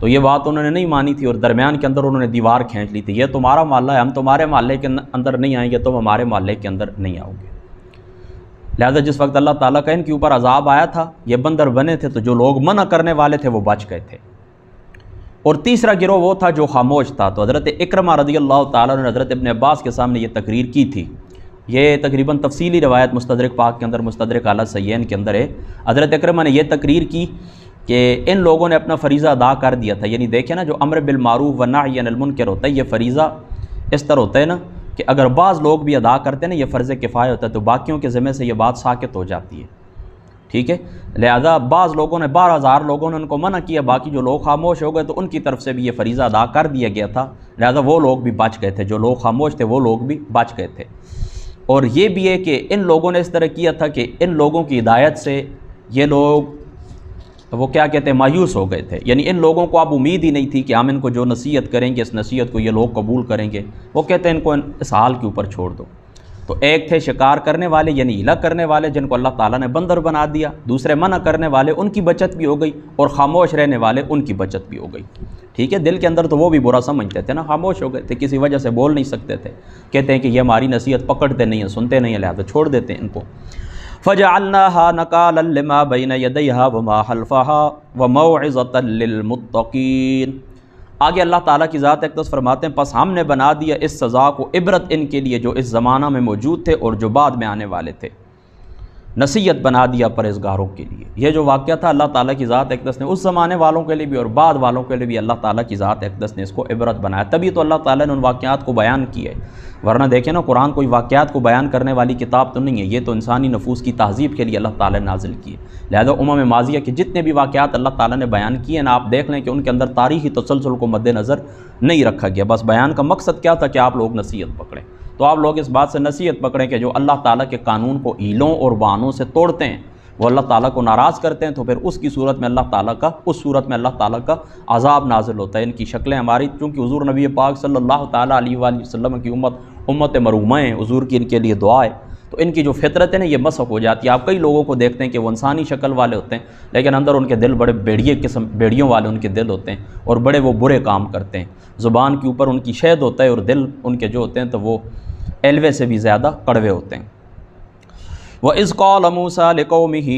تو یہ بات انہوں نے نہیں مانی تھی، اور درمیان کے اندر انہوں نے دیوار کھینچ لی تھی، یہ تمہارا محلہ ہے، ہم تمہارے محلے کے اندر نہیں آئیں گے، تم ہمارے محلے کے اندر نہیں آؤ گے۔ لہذا جس وقت اللہ تعالیٰ کا ان کے اوپر عذاب آیا تھا، یہ بندر بنے تھے، تو جو لوگ منع کرنے والے تھے وہ بچ گئے تھے۔ اور تیسرا گروہ وہ تھا جو خاموش تھا، تو حضرت اکرمہ رضی اللہ تعالیٰ نے حضرت ابن عباس کے سامنے یہ تقریر کی تھی، یہ تقریباً تفصیلی روایت مستدرک پاک کے اندر، مستدرک اعلیٰ سیین کے اندر ہے، حضرت اکرمہ نے یہ تقریر کی کہ ان لوگوں نے اپنا فریضہ ادا کر دیا تھا، یعنی دیکھیں نا جو امر بالمعروف و نہی عن المنکر ہوتا ہے، یہ فریضہ اس طرح ہوتا ہے نا کہ اگر بعض لوگ بھی ادا کرتے ہیں نا یہ فرض کفایہ ہوتا ہے، تو باقیوں کے ذمہ سے یہ بات ساقط ہو جاتی ہے، ٹھیک ہے۔ لہذا بعض لوگوں نے 12,000 لوگوں نے ان کو منع کیا، باقی جو لوگ خاموش ہو گئے تو ان کی طرف سے بھی یہ فریضہ ادا کر دیا گیا تھا، لہذا وہ لوگ بھی بچ گئے تھے، جو لوگ خاموش تھے وہ لوگ بھی بچ گئے تھے۔ اور یہ بھی ہے کہ ان لوگوں نے اس طرح کیا تھا کہ ان لوگوں کی ہدایت سے یہ لوگ وہ کیا کہتے ہیں مایوس ہو گئے تھے، یعنی ان لوگوں کو اب امید ہی نہیں تھی کہ ہم ان کو جو نصیحت کریں گے اس نصیحت کو یہ لوگ قبول کریں گے۔ وہ کہتے ہیں ان کو اس حال کے اوپر چھوڑ دو۔ تو ایک تھے شکار کرنے والے یعنی ہیلا کرنے والے جن کو اللہ تعالیٰ نے بندر بنا دیا، دوسرے منع کرنے والے ان کی بچت بھی ہو گئی، اور خاموش رہنے والے ان کی بچت بھی ہو گئی۔ ٹھیک ہے، دل کے اندر تو وہ بھی برا سمجھتے تھے نا، خاموش ہو گئے تھے، کسی وجہ سے بول نہیں سکتے تھے، کہتے ہیں کہ یہ ہماری نصیحت پکڑتے نہیں ہیں، سنتے نہیں ہیں، لہذا چھوڑ دیتے ہیں ان کو۔ فَجَعَلْنَاهَا نَكَالًا لِمَا بَيْنَ يَدَيْهَا وَمَا خَلْفَهَا وَمَوْعِظَةً لِّلْمُتَّقِينَ۔ آگے اللہ تعالیٰ کی ذات اقدس فرماتے ہیں پس ہم نے بنا دیا اس سزا کو عبرت ان کے لیے جو اس زمانہ میں موجود تھے اور جو بعد میں آنے والے تھے، نصیحت بنا دیا پرہیزگاروں کے لیے۔ یہ جو واقعہ تھا اللہ تعالیٰ کی ذات اقدس نے اس زمانے والوں کے لیے بھی اور بعد والوں کے لیے بھی اللہ تعالیٰ کی ذات اقدس نے اس کو عبرت بنایا، تبھی تو اللہ تعالیٰ نے ان واقعات کو بیان کیا ہے۔ ورنہ دیکھیں نا، قرآن کوئی واقعات کو بیان کرنے والی کتاب تو نہیں ہے، یہ تو انسانی نفوس کی تہذیب کے لیے اللہ تعالیٰ نے نازل کی ہے۔ لہذا ماضیہ کے جتنے بھی واقعات اللہ تعالیٰ نے بیان کیے ہیں نا، آپ دیکھ لیں کہ ان کے اندر تاریخی تسلسل کو مد نظر نہیں رکھا گیا، بس بیان کا مقصد کیا تھا کہ آپ لوگ نصیحت پکڑیں۔ تو آپ لوگ اس بات سے نصیحت پکڑیں کہ جو اللہ تعالیٰ کے قانون کو ہیلوں اور بہانوں سے توڑتے ہیں، وہ اللہ تعالیٰ کو ناراض کرتے ہیں، تو پھر اس کی صورت میں اللہ تعالیٰ کا عذاب نازل ہوتا ہے۔ ان کی شکلیں ہماری چونکہ حضور نبی پاک صلی اللہ تعالیٰ علیہ وآلہ وسلم کی امت مرحومہ ہیں، حضور کی ان کے لیے دعا ہے، تو ان کی جو فطرت ہے نا یہ مسخ ہو جاتی ہے۔ آپ کئی لوگوں کو دیکھتے ہیں کہ وہ انسانی شکل والے ہوتے ہیں لیکن اندر ان کے دل بڑے بیڑیوں والے ان کے دل ہوتے ہیں، اور بڑے وہ برے کام کرتے ہیں۔ زبان کے اوپر ان کی شہد ہوتا ہے اور دل ان کے جو ہوتے ہیں تو وہ ایلوے سے بھی زیادہ کڑوے ہوتے ہیں۔ وَإِذْ قَالَ مُوسَىٰ لِقَوْمِهِ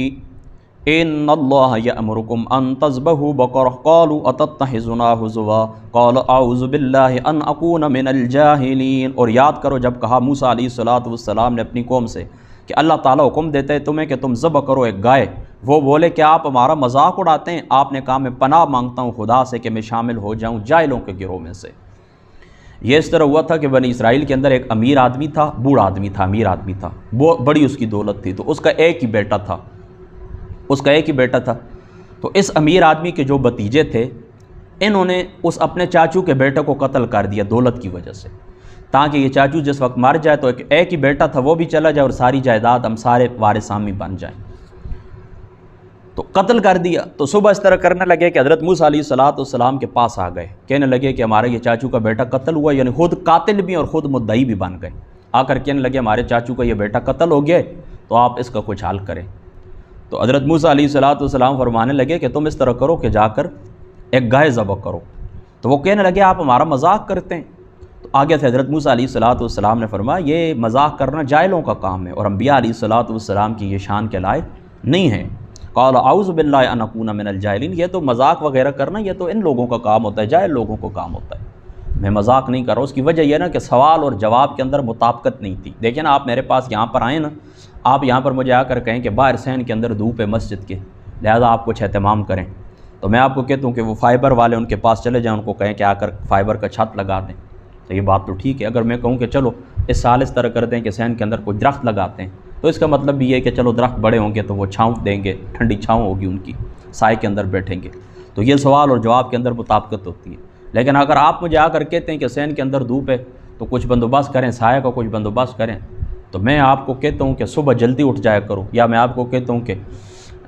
إِنَّ اللَّهَ يَأْمُرُكُمْ أَن تَذْبَحُوا بَقَرَةً قَالُوا أَتَتَّخِذُنَا هُزُوًا قَالَ أَعُوذُ بِاللَّهِ أَنْ أَكُونَ مِنَ الْجَاهِلِينَ۔ اور یاد کرو جب کہا موسیٰ علیہ السلام نے اپنی قوم سے کہ اللہ تعالیٰ حکم دیتا ہے تمہیں کہ تم ذبح کرو ایک گائے، وہ بولے کہ آپ ہمارا مذاق اڑاتے ہیں؟ آپ نے کہا میں پناہ مانگتا ہوں خدا سے کہ میں شامل ہو جاؤں جاہلوں کے گروہ میں سے۔ یہ اس طرح ہوا تھا کہ بنی اسرائیل کے اندر ایک امیر آدمی تھا، بوڑھا آدمی تھا، امیر آدمی تھا، بڑی اس کی دولت تھی، تو اس کا ایک ہی بیٹا تھا۔ تو اس امیر آدمی کے جو بھتیجے تھے انہوں نے اس اپنے چاچو کے بیٹے کو قتل کر دیا دولت کی وجہ سے، تاکہ یہ چاچو جس وقت مر جائے تو ایک ہی بیٹا تھا وہ بھی چلا جائے اور ساری جائیداد ہم سارے وارث عام بن جائیں۔ تو قتل کر دیا۔ تو صبح اس طرح کرنے لگے کہ حضرت موسیٰ علیہ السلام کے پاس آ گئے، کہنے لگے کہ ہمارا یہ چاچو کا بیٹا قتل ہوا، یعنی خود قاتل بھی اور خود مدعی بھی بن گئے۔ آ کر کہنے لگے ہمارے چاچو کا یہ بیٹا قتل ہو گیا تو آپ اس کا کچھ حل کریں۔ تو حضرت موسیٰ علیہ السلام فرمانے لگے کہ تم اس طرح کرو کہ جا کر ایک گائے ذبح کرو۔ تو وہ کہنے لگے آپ ہمارا مذاق کرتے ہیں۔ تو آگے سے حضرت موسیٰ علیہ السلام نے فرمایا یہ مذاق کرنا جاہلوں کا کام ہے اور انبیاء علیہ السلام کی یہ شان کے لائق نہیں ہے۔ قال اعوذ باللہ ان اکون من الجاہلین، یہ تو مذاق وغیرہ کرنا یہ تو ان لوگوں کا کام ہوتا ہے، جاہل لوگوں کو کام ہوتا ہے، میں مذاق نہیں کر رہا ہوں۔ اس کی وجہ یہ نا کہ سوال اور جواب کے اندر مطابقت نہیں تھی۔ دیکھیں نا، آپ میرے پاس یہاں پر آئیں نا، آپ یہاں پر مجھے آ کر کہیں کہ باہر سین کے اندر دھوپ ہے مسجد کے، لہذا آپ کچھ اہتمام کریں، تو میں آپ کو کہتا ہوں کہ وہ فائبر والے ان کے پاس چلے جائیں، ان کو کہیں کہ آ کر فائبر کا چھت لگا دیں، تو یہ بات تو ٹھیک ہے۔ اگر میں کہوں کہ چلو اس سال اس طرح کرتے ہیں کہ سین کے اندر کوئی درخت لگاتے ہیں، تو اس کا مطلب بھی یہ ہے کہ چلو درخت بڑے ہوں گے تو وہ چھاؤں دیں گے، ٹھنڈی چھاؤں ہوگی ان کی، سائے کے اندر بیٹھیں گے، تو یہ سوال اور جواب کے اندر مطابقت ہوتی ہے۔ لیکن اگر آپ مجھے آ کر کہتے ہیں کہ سین کے اندر دھوپ ہے تو کچھ بندوبست کریں، سائے کا کچھ بندوبست کریں، تو میں آپ کو کہتا ہوں کہ صبح جلدی اٹھ جایا کرو، یا میں آپ کو کہتا ہوں کہ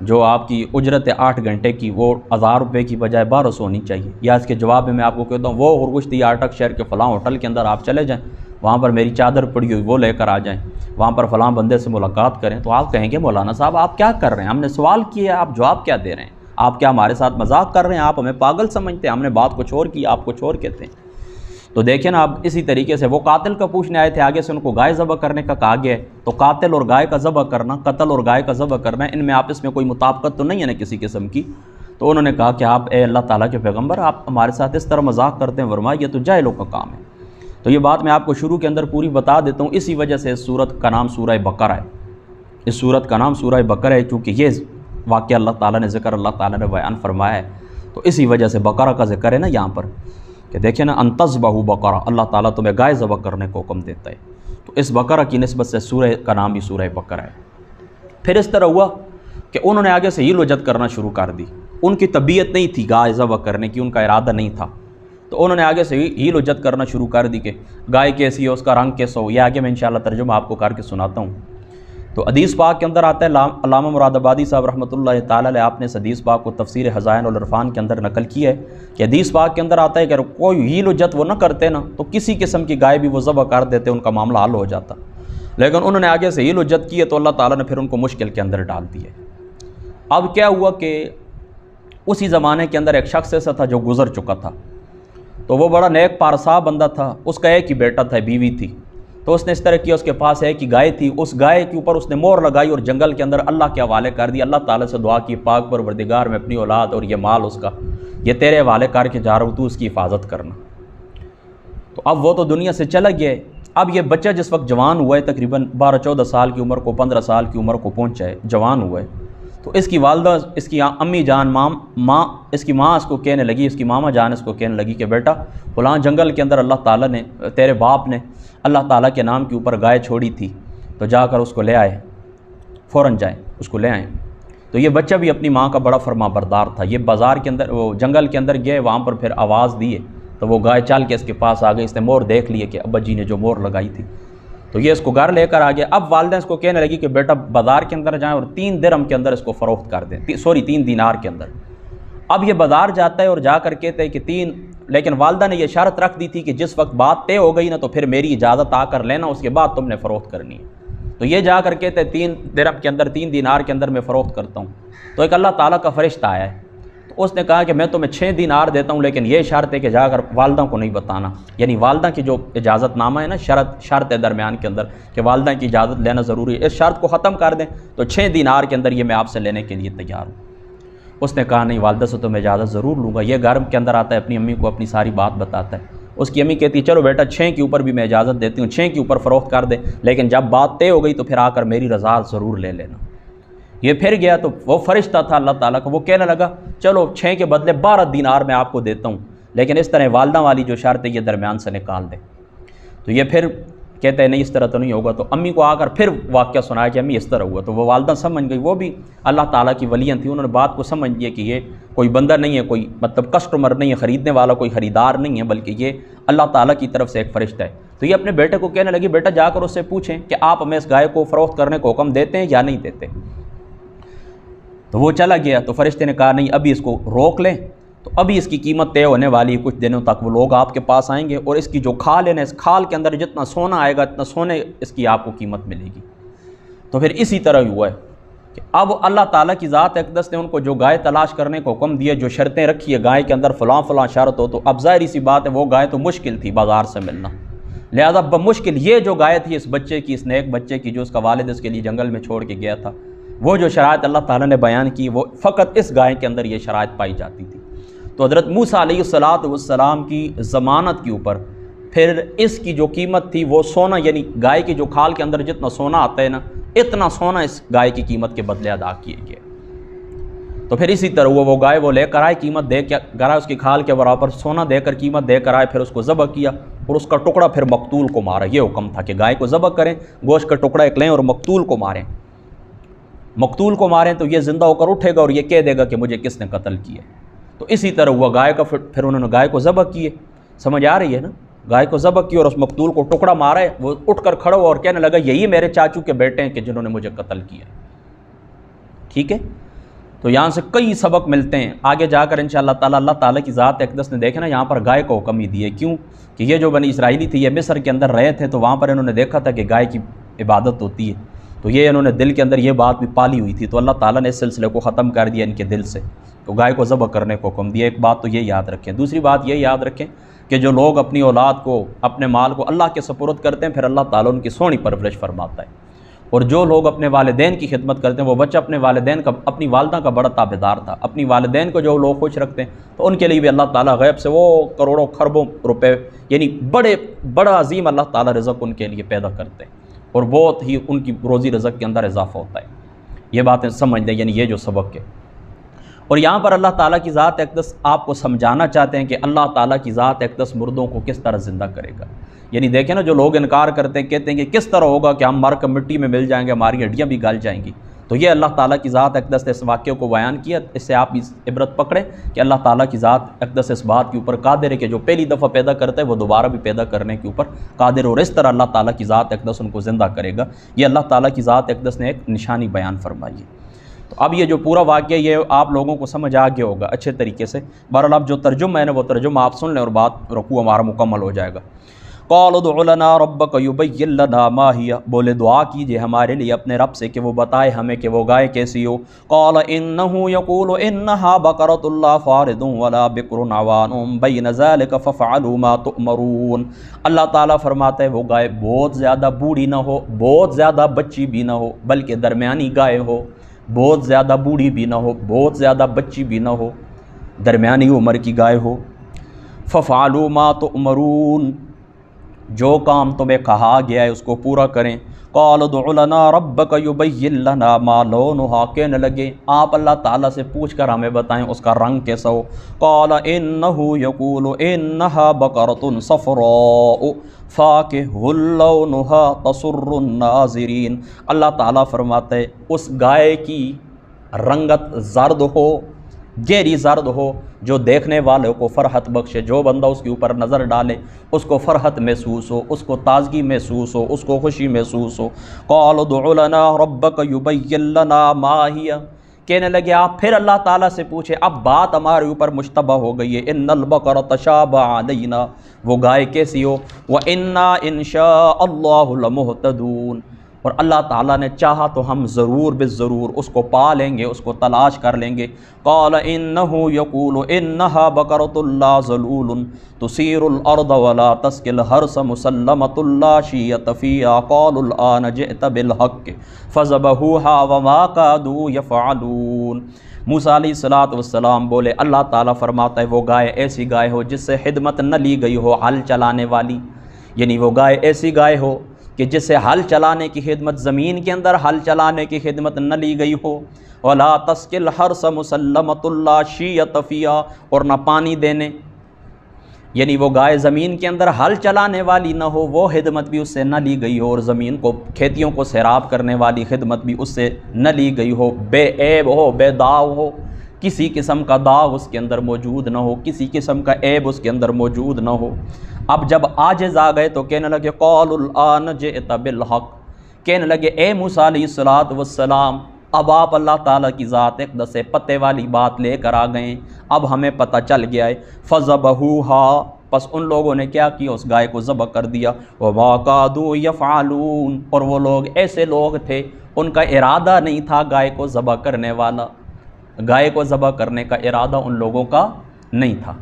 جو آپ کی اجرت ہے 8 گھنٹے کی وہ 1000 روپے کی بجائے 1200 ہونی چاہیے، یا اس کے جواب میں آپ کو کہتا ہوں وہ خرگوشتی آٹک شہر کے فلاں ہوٹل کے اندر آپ چلے جائیں، وہاں پر میری چادر پڑی ہوئی وہ لے کر آ جائیں، وہاں پر فلاں بندے سے ملاقات کریں، تو آپ کہیں گے مولانا صاحب آپ کیا کر رہے ہیں، ہم نے سوال کیا ہے آپ جواب کیا دے رہے ہیں، آپ کیا ہمارے ساتھ مذاق کر رہے ہیں، آپ ہمیں پاگل سمجھتے ہیں، ہم نے بات کچھ اور کی آپ کچھ اور کہتے ہیں۔ تو دیکھیں نا، اب اسی طریقے سے وہ قاتل کا پوچھنے آئے تھے، آگے سے ان کو گائے ذبح کرنے کا کہا گیا ہے، تو قاتل اور گائے کا ذبح کرنا، قتل اور گائے کا ذبح کرنا، ان میں آپس میں کوئی مطابقت تو نہیں ہے نا کسی قسم کی۔ تو انہوں نے کہا کہ آپ اے اللہ تعالیٰ کے پیغمبر آپ ہمارے ساتھ اس طرح مذاق کرتے ہیں، فرمایا یہ تو جاہلوں کا کام ہے۔ تو یہ بات میں آپ کو شروع کے اندر پوری بتا دیتا ہوں، اسی وجہ سے اس سورت کا نام سورہ بقرہ ہے، اس سورت کا نام سورہ بقرہ ہے، چونکہ یہ واقعہ اللہ تعالیٰ نے ذکر اللہ تعالیٰ نے بیان فرمایا ہے، تو اسی وجہ سے بقرہ کا ذکر ہے نا یہاں پر، کہ دیکھیں نا ان تذبحوا بقرہ، اللہ تعالیٰ تمہیں گائے ذبح کرنے کو حکم دیتا ہے، تو اس بقرہ کی نسبت سے سورہ کا نام بھی سورہ بقرہ ہے۔ پھر اس طرح ہوا کہ انہوں نے آگے سے ہیل و جد کرنا شروع کر دی، ان کی طبیعت نہیں تھی گائے ذبح کرنے کی، ان کا ارادہ نہیں تھا، تو انہوں نے آگے سے ہیل وجت کرنا شروع کر دی کہ گائے کیسی ہے، اس کا رنگ کیسا ہو. یہ آگے میں انشاءاللہ ترجمہ آپ کو کر کے سناتا ہوں. تو حدیث پاک کے اندر آتا ہے، علامہ مراد آبادی صاحب رحمۃ اللہ تعالی علیہ، آپ نے اس حدیث پاک کو تفسیر خزائن العرفان کے اندر نقل کیا ہے کہ حدیث پاک کے اندر آتا ہے کہ اگر کوئی ہیل وجت وہ نہ کرتے نا تو کسی قسم کی گائے بھی وہ ذبح کر دیتے، ان کا معاملہ حل ہو جاتا. لیکن انہوں نے آگے سے ہیل وجت کی ہے تو اللہ تعالیٰ نے پھر ان کو مشکل کے اندر ڈال دیا. اب کیا ہوا کہ اسی زمانے کے اندر ایک شخص ایسا تھا جو گزر چکا تھا، تو وہ بڑا نیک پارسا بندہ تھا، اس کا ایک ہی بیٹا تھا، بیوی تھی. تو اس نے اس طرح کیا، اس کے پاس ایک ہی گائے تھی، اس گائے کے اوپر اس نے مور لگائی اور جنگل کے اندر اللہ کے حوالے کر دی. اللہ تعالیٰ سے دعا کی، پاک پروردگار میں اپنی اولاد اور یہ مال اس کا یہ تیرے حوالے کر کے جا رہا ہوں، تو اس کی حفاظت کرنا. تو اب وہ تو دنیا سے چلا گیا. اب یہ بچہ جس وقت جوان ہوا ہے، تقریباً 12-14 سال کی عمر کو، 15 سال کی عمر کو پہنچا ہے، جوان ہوا ہے. تو اس کی والدہ، اس کی امی جان، اس کی ماں اس کو کہنے لگی، اس کی ماما جان اس کو کہنے لگی کہ بیٹا فلاں جنگل کے اندر اللہ تعالیٰ نے، تیرے باپ نے اللہ تعالیٰ کے نام کے اوپر گائے چھوڑی تھی، تو جا کر اس کو لے آئے، فوراً جائیں اس کو لے آئیں. تو یہ بچہ بھی اپنی ماں کا بڑا فرما بردار تھا. یہ بازار کے اندر، وہ جنگل کے اندر گئے، وہاں پر پھر آواز دی ہے تو وہ گائے چل کے اس کے پاس آ گئی. اس نے مور دیکھ لیے کہ ابا جی نے جو مور لگائی تھی، تو یہ اس کو گھر لے کر آ گیا. اب والدہ اس کو کہنے لگی کہ بیٹا بازار کے اندر جائیں اور 3 درہم کے اندر اس کو فروخت کر دیں، 3 دینار کے اندر. اب یہ بازار جاتا ہے اور جا کر کہتے ہیں کہ 3، لیکن والدہ نے یہ شرط رکھ دی تھی کہ جس وقت بات طے ہو گئی نا تو پھر میری اجازت آ کر لینا، اس کے بعد تم نے فروخت کرنی ہے. تو یہ جا کر کہتے ہیں 3 درہم کے اندر، 3 دینار کے اندر میں فروخت کرتا ہوں. تو ایک اللہ تعالیٰ کا فرشتہ آیا ہے، تو اس نے کہا کہ میں تمہیں 6 دینار دیتا ہوں، لیکن یہ شرط ہے کہ جا کر والدہ کو نہیں بتانا. یعنی والدہ کی جو اجازت نامہ ہے نا، شرط ہے درمیان کے اندر کہ والدہ کی اجازت لینا ضروری ہے. اس شرط کو ختم کر دیں تو 6 دینار کے اندر یہ میں آپ سے لینے کے لیے تیار ہوں. اس نے کہا نہیں، والدہ سے تو میں اجازت ضرور لوں گا. یہ گھر کے اندر آتا ہے، اپنی امی کو اپنی ساری بات بتاتا ہے. اس کی امی کہتی ہے چلو بیٹا 6 کے اوپر بھی میں اجازت دیتی ہوں، 6 کے اوپر فروخت کر دے، لیکن جب بات طے ہو گئی تو پھر آ کر میری رضا ضرور لے لینا. یہ پھر گیا تو وہ فرشتہ تھا اللہ تعالیٰ کا، وہ کہنے لگا چلو 6 کے بدلے 12 دینار میں آپ کو دیتا ہوں، لیکن اس طرح والدہ والی جو شرط ہے یہ درمیان سے نکال دے. تو یہ پھر کہتے ہیں نہیں اس طرح تو نہیں ہوگا. تو امی کو آ کر پھر واقعہ سنایا کہ امی اس طرح ہوا. تو وہ والدہ سمجھ گئی، وہ بھی اللہ تعالیٰ کی ولیاں تھیں، انہوں نے بات کو سمجھ لیا کہ یہ کوئی بندہ نہیں ہے، کوئی مطلب کسٹمر نہیں ہے، خریدنے والا کوئی خریدار نہیں ہے، بلکہ یہ اللہ تعالیٰ کی طرف سے ایک فرشتہ ہے. تو یہ اپنے بیٹے کو کہنے لگی بیٹا جا کر اس سے پوچھیں کہ آپ ہمیں اس گائے کو فروخت کرنے کو حکم دیتے ہیں یا نہیں دیتے. تو وہ چلا گیا. تو فرشتے نے کہا نہیں، ابھی اس کو روک لیں، تو ابھی اس کی قیمت طے ہونے والی ہے، کچھ دنوں تک وہ لوگ آپ کے پاس آئیں گے اور اس کی جو کھال ہے نا، اس کھال کے اندر جتنا سونا آئے گا اتنا سونے اس کی آپ کو قیمت ملے گی. تو پھر اسی طرح ہوا ہے کہ اب اللہ تعالیٰ کی ذات اقدس نے ان کو جو گائے تلاش کرنے کو حکم دیا، جو شرطیں رکھی ہے گائے کے اندر فلاں فلاں شرط ہو، تو اب ظاہری سی بات ہے وہ گائے تو مشکل تھی بازار سے ملنا، لہذا بمشکل یہ جو گائے تھی اس بچے کی، اس نیک بچے کی جو اس کا والد اس کے لیے جنگل میں چھوڑ کے گیا تھا، وہ جو شرائط اللہ تعالیٰ نے بیان کی وہ فقط اس گائے کے اندر یہ شرائط پائی جاتی تھی. تو حضرت موسیٰ علیہ السلام کی ضمانت کے اوپر پھر اس کی جو قیمت تھی وہ سونا، یعنی گائے کی جو کھال کے اندر جتنا سونا آتا ہے نا، اتنا سونا اس گائے کی قیمت کے بدلے ادا کیے گئے. تو پھر اسی طرح وہ گائے وہ لے کر آئے، قیمت دے کے گرا، اس کی کھال کے برابر سونا دے کر قیمت دے کر آئے، پھر اس کو ذبح کیا اور اس کا ٹکڑا پھر مقتول کو مارا. یہ حکم تھا کہ گائے کو ذبح کریں، گوشت کا ٹکڑا ایک لیں اور مقتول کو ماریں. مقتول کو ماریں تو یہ زندہ ہو کر اٹھے گا اور یہ کہہ دے گا کہ مجھے کس نے قتل کیا. تو اسی طرح ہوا گائے کا، پھر انہوں نے گائے کو ذبح کیے. سمجھ آ رہی ہے نا؟ گائے کو ذبح کی اور اس مقتول کو ٹکڑا مارا ہے. وہ اٹھ کر کھڑا ہوا اور کہنے لگا یہی میرے چاچو کے بیٹے ہیں کہ جنہوں نے مجھے قتل کیا. ٹھیک ہے، تو یہاں سے کئی سبق ملتے ہیں آگے جا کر انشاءاللہ تعالیٰ. اللہ تعالیٰ کی ذات اقدس نے دیکھا نا یہاں پر گائے کو حکم ہی دیے. کیوں کہ یہ جو بنی اسرائیلی تھی یہ مصر کے اندر رہے تھے، تو وہاں پر انہوں نے دیکھا تھا کہ گائے کی عبادت ہوتی ہے، تو یہ انہوں نے دل کے اندر یہ بات بھی پالی ہوئی تھی. تو اللہ تعالیٰ نے اس سلسلے کو ختم کر دیا ان کے دل سے، تو گائے کو ذبح کرنے کو حکم دیا. ایک بات تو یہ یاد رکھیں. دوسری بات یہ یاد رکھیں کہ جو لوگ اپنی اولاد کو، اپنے مال کو اللہ کے سپرد کرتے ہیں، پھر اللہ تعالیٰ ان کی سونی پرورش فرماتا ہے. اور جو لوگ اپنے والدین کی خدمت کرتے ہیں، وہ بچہ اپنے والدین کا، اپنی والدہ کا بڑا تابعدار تھا. اپنی والدین کو جو لوگ خوش رکھتے ہیں تو ان کے لیے بھی اللہ تعالیٰ غیب سے وہ کروڑوں خربوں روپے، یعنی بڑا عظیم اللہ تعالیٰ رزق ان کے لیے پیدا کرتے ہیں، اور بہت ہی ان کی روزی رزق کے اندر اضافہ ہوتا ہے. یہ باتیں سمجھ دیں، یعنی یہ جو سبق ہے. اور یہاں پر اللہ تعالیٰ کی ذات اقدس آپ کو سمجھانا چاہتے ہیں کہ اللہ تعالیٰ کی ذات اقدس مردوں کو کس طرح زندہ کرے گا. یعنی دیکھیں نا، جو لوگ انکار کرتے ہیں، کہتے ہیں کہ کس طرح ہوگا کہ ہم مر کر مٹی میں مل جائیں گے، ہماری ہڈیاں بھی گل جائیں گی. تو تو یہ اللہ تعالیٰ کی ذات اقدس نے اس واقعے کو بیان کیا، اس سے آپ اس عبرت پکڑیں کہ اللہ تعالیٰ کی ذات اقدس اس بات کے اوپر قادر ہے کہ جو پہلی دفعہ پیدا کرتا ہے وہ دوبارہ بھی پیدا کرنے کے اوپر قادر، اور اس طرح اللہ تعالیٰ کی ذات اقدس ان کو زندہ کرے گا۔ یہ اللہ تعالیٰ کی ذات اقدس نے ایک نشانی بیان فرمائی ہے۔ تو اب یہ جو پورا واقعہ یہ آپ لوگوں کو سمجھ آ گیا ہوگا اچھے طریقے سے۔ بہرحال اب جو ترجمہ ہے نا وہ ترجمہ آپ سن لیں اور بات رکوع ہمارا مکمل ہو جائے گا۔ قال ادع لنا ربک یبین لنا ما ہی، بولے دعا کیجئے ہمارے لیے اپنے رب سے کہ وہ بتائے ہمیں کہ وہ گائے کیسی ہو۔ قال انہ یقول انہا بقرۃ لا فارض ولا بکر عوان بین ذلک فافعلوا ما تؤمرون۔ اللہ تعالیٰ فرماتا ہے وہ گائے بہت زیادہ بوڑھی نہ ہو، بہت زیادہ بچی بھی نہ ہو، بلکہ درمیانی گائے ہو، بہت زیادہ بوڑھی بھی نہ ہو، بہت زیادہ بچی بھی نہ ہو، درمیانی عمر کی گائے ہو۔ فافعلوا ما تؤمرون، جو کام تمہیں کہا گیا ہے اس کو پورا کریں۔ قال ادع لنا ربک یبین لنا ما لونہا، کہنے لگے آپ اللہ تعالیٰ سے پوچھ کر ہمیں بتائیں اس کا رنگ کیسا ہو۔ قال انہ یقول انہا بقرۃ صفراء فاقع لونہا تسر الناظرین۔ اللہ تعالیٰ فرماتا ہے اس گائے کی رنگت زرد ہو، گہری زرد ہو، جو دیکھنے والوں کو فرحت بخشے، جو بندہ اس کے اوپر نظر ڈالے اس کو فرحت محسوس ہو، اس کو تازگی محسوس ہو، اس کو خوشی محسوس ہو۔ قال ادع لنا ربک یبین لنا ما ہی، کہنے لگے آپ پھر اللہ تعالیٰ سے پوچھے، اب بات ہمارے اوپر مشتبہ ہو گئی ہے۔ ان البقر تشابہ علینا، وہ گائے کیسی ہو، وَإِنَّا إِن شَاءَ اللَّهُ لَمُهْتَدُونَ، اور اللہ تعالیٰ نے چاہا تو ہم ضرور بالضرور اس کو پا لیں گے، اس کو تلاش کر لیں گے۔ قال انہ یقول انہا بقرۃ لا ذلول تثیر الارض ولا تسقی الحرث مسلمۃ لا شیۃ فیہا قالوا الآن جئت بالحق فذبحوها وما كادوا يفعلون۔ موسیٰ علیہ السلام بولے اللہ تعالیٰ فرماتا ہے وہ گائے ایسی گائے ہو جس سے خدمت نہ لی گئی ہو، ہل چلانے والی، یعنی وہ گائے ایسی گائے ہو کہ جس سے ہل چلانے کی خدمت، زمین کے اندر ہل چلانے کی خدمت نہ لی گئی ہو۔ وَلَا تَسْقِي الْحَرْثَ مُسَلَّمَةٌ لَا شِيَّةَ فِيهَا، اور نہ پانی دینے، یعنی وہ گائے زمین کے اندر ہل چلانے والی نہ ہو، وہ خدمت بھی اس سے نہ لی گئی ہو، اور زمین کو کھیتیوں کو سیراب کرنے والی خدمت بھی اس سے نہ لی گئی ہو، بے عیب ہو، بے داغ ہو، کسی قسم کا داغ اس کے اندر موجود نہ ہو، کسی قسم کا عیب اس کے اندر موجود نہ ہو۔ اب جب عاجز آ گئے تو کہنے لگے قالوا الآن جئت بالحق، کہنے لگے اے موسیٰ علیہ السلام اب آپ اللہ تعالیٰ کی ذات اقدس پتے والی بات لے کر آ گئے، اب ہمیں پتہ چل گیا ہے۔ فذبحوها، پس ان لوگوں نے کیا کیا، اس گائے کو ذبح کر دیا۔ وما كادوا يفعلون، اور وہ لوگ ایسے لوگ تھے ان کا ارادہ نہیں تھا گائے کو ذبح کرنے والا، گائے کو ذبح کرنے کا ارادہ ان لوگوں کا نہیں تھا۔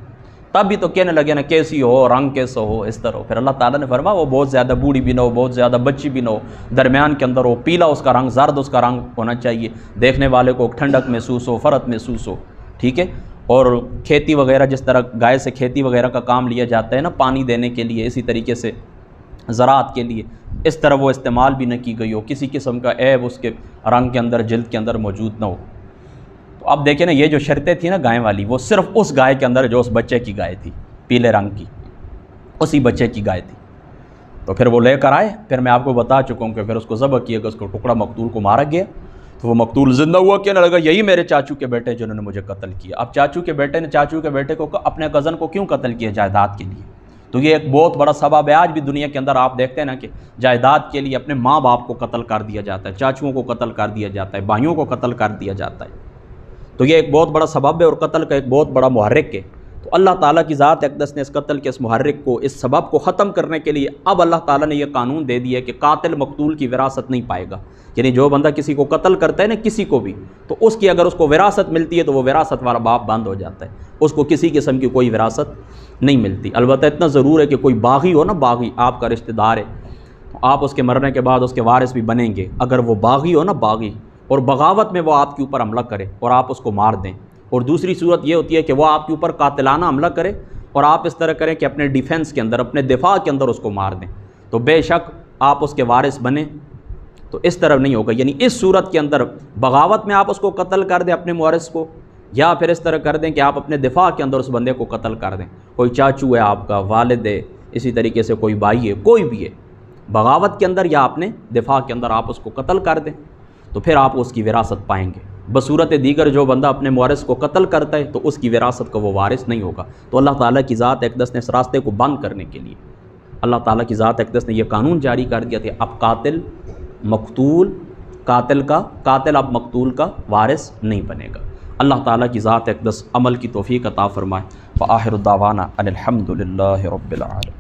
تب بھی تو کہنے لگے نا کیسی ہو، رنگ کیسا ہو، اس طرح۔ پھر اللہ تعالیٰ نے فرمایا وہ بہت زیادہ بوڑھی بھی نہ ہو، بہت زیادہ بچی بھی نہ ہو، درمیان کے اندر ہو، پیلا اس کا رنگ، زرد اس کا رنگ ہونا چاہیے، دیکھنے والے کو ٹھنڈک محسوس ہو، فرحت محسوس ہو، ٹھیک ہے۔ اور کھیتی وغیرہ، جس طرح گائے سے کھیتی وغیرہ کا کام لیا جاتا ہے نا پانی دینے کے لیے، اسی طریقے سے زراعت کے لیے اس طرح وہ استعمال بھی نہ کی گئی ہو، کسی قسم کا عیب اس کے رنگ کے اندر، جلد کے اندر موجود نہ ہو۔ تو اب دیکھیں نا یہ جو شرطیں تھیں نا گائے والی، وہ صرف اس گائے کے اندر جو اس بچے کی گائے تھی، پیلے رنگ کی، اسی بچے کی گائے تھی۔ تو پھر وہ لے کر آئے، پھر میں آپ کو بتا چکا ہوں کہ پھر اس کو ذبح کیا گیا، اس کو ٹکڑا مقتول کو مارا گیا، تو وہ مقتول زندہ ہوا، کہنے لگا یہی میرے چاچو کے بیٹے جنہوں نے مجھے قتل کیا۔ اب چاچو کے بیٹے نے چاچو کے بیٹے کو، اپنے کزن کو کیوں قتل کیا؟ جائیداد کے لیے۔ تو یہ ایک بہت بڑا سبب ہے، آج بھی دنیا کے اندر آپ دیکھتے ہیں نا کہ جائیداد کے لیے اپنے ماں باپ کو قتل کر دیا جاتا ہے، چاچوؤں کو قتل کر دیا جاتا ہے، بھائیوں کو قتل کر دیا جاتا ہے۔ تو یہ ایک بہت بڑا سبب ہے اور قتل کا ایک بہت بڑا محرک ہے۔ تو اللہ تعالیٰ کی ذات اقدس نے اس قتل کے اس محرک کو، اس سبب کو ختم کرنے کے لیے اب اللہ تعالیٰ نے یہ قانون دے دیا کہ قاتل مقتول کی وراثت نہیں پائے گا، یعنی جو بندہ کسی کو قتل کرتا ہے نا، کسی کو بھی، تو اس کی اگر اس کو وراثت ملتی ہے تو وہ وراثت والا باپ بند ہو جاتا ہے، اس کو کسی قسم کی کوئی وراثت نہیں ملتی۔ البتہ اتنا ضرور ہے کہ کوئی باغی ہو نا، باغی آپ کا رشتہ دار ہے، تو آپ اس کے مرنے کے بعد اس کے وارث بھی بنیں گے۔ اگر وہ باغی ہو نا، باغی، اور بغاوت میں وہ آپ کے اوپر حملہ کرے اور آپ اس کو مار دیں، اور دوسری صورت یہ ہوتی ہے کہ وہ آپ کے اوپر قاتلانہ حملہ کرے اور آپ اس طرح کریں کہ اپنے ڈیفنس کے اندر، اپنے دفاع کے اندر اس کو مار دیں، تو بے شک آپ اس کے وارث بنیں۔ تو اس طرح نہیں ہوگا، یعنی اس صورت کے اندر بغاوت میں آپ اس کو قتل کر دیں اپنے مورث کو، یا پھر اس طرح کر دیں کہ آپ اپنے دفاع کے اندر اس بندے کو قتل کر دیں۔ کوئی چاچو ہے آپ کا، والد ہے، اسی طریقے سے کوئی بھائی ہے، کوئی بھی ہے، بغاوت کے اندر یا اپنے دفاع کے اندر آپ اس کو قتل کر دیں۔ تو پھر آپ اس کی وراثت پائیں گے۔ بصورت دیگر جو بندہ اپنے مورث کو قتل کرتا ہے تو اس کی وراثت کا وہ وارث نہیں ہوگا۔ تو اللہ تعالیٰ کی ذات اقدس نے اس راستے کو بند کرنے کے لیے، اللہ تعالیٰ کی ذات اقدس نے یہ قانون جاری کر دیا تھا، اب قاتل اب مقتول کا وارث نہیں بنے گا۔ اللہ تعالیٰ کی ذات اقدس عمل کی توفیق عطا فرمائے۔ وآخر دعوانا ان الحمد للہ رب العالمین۔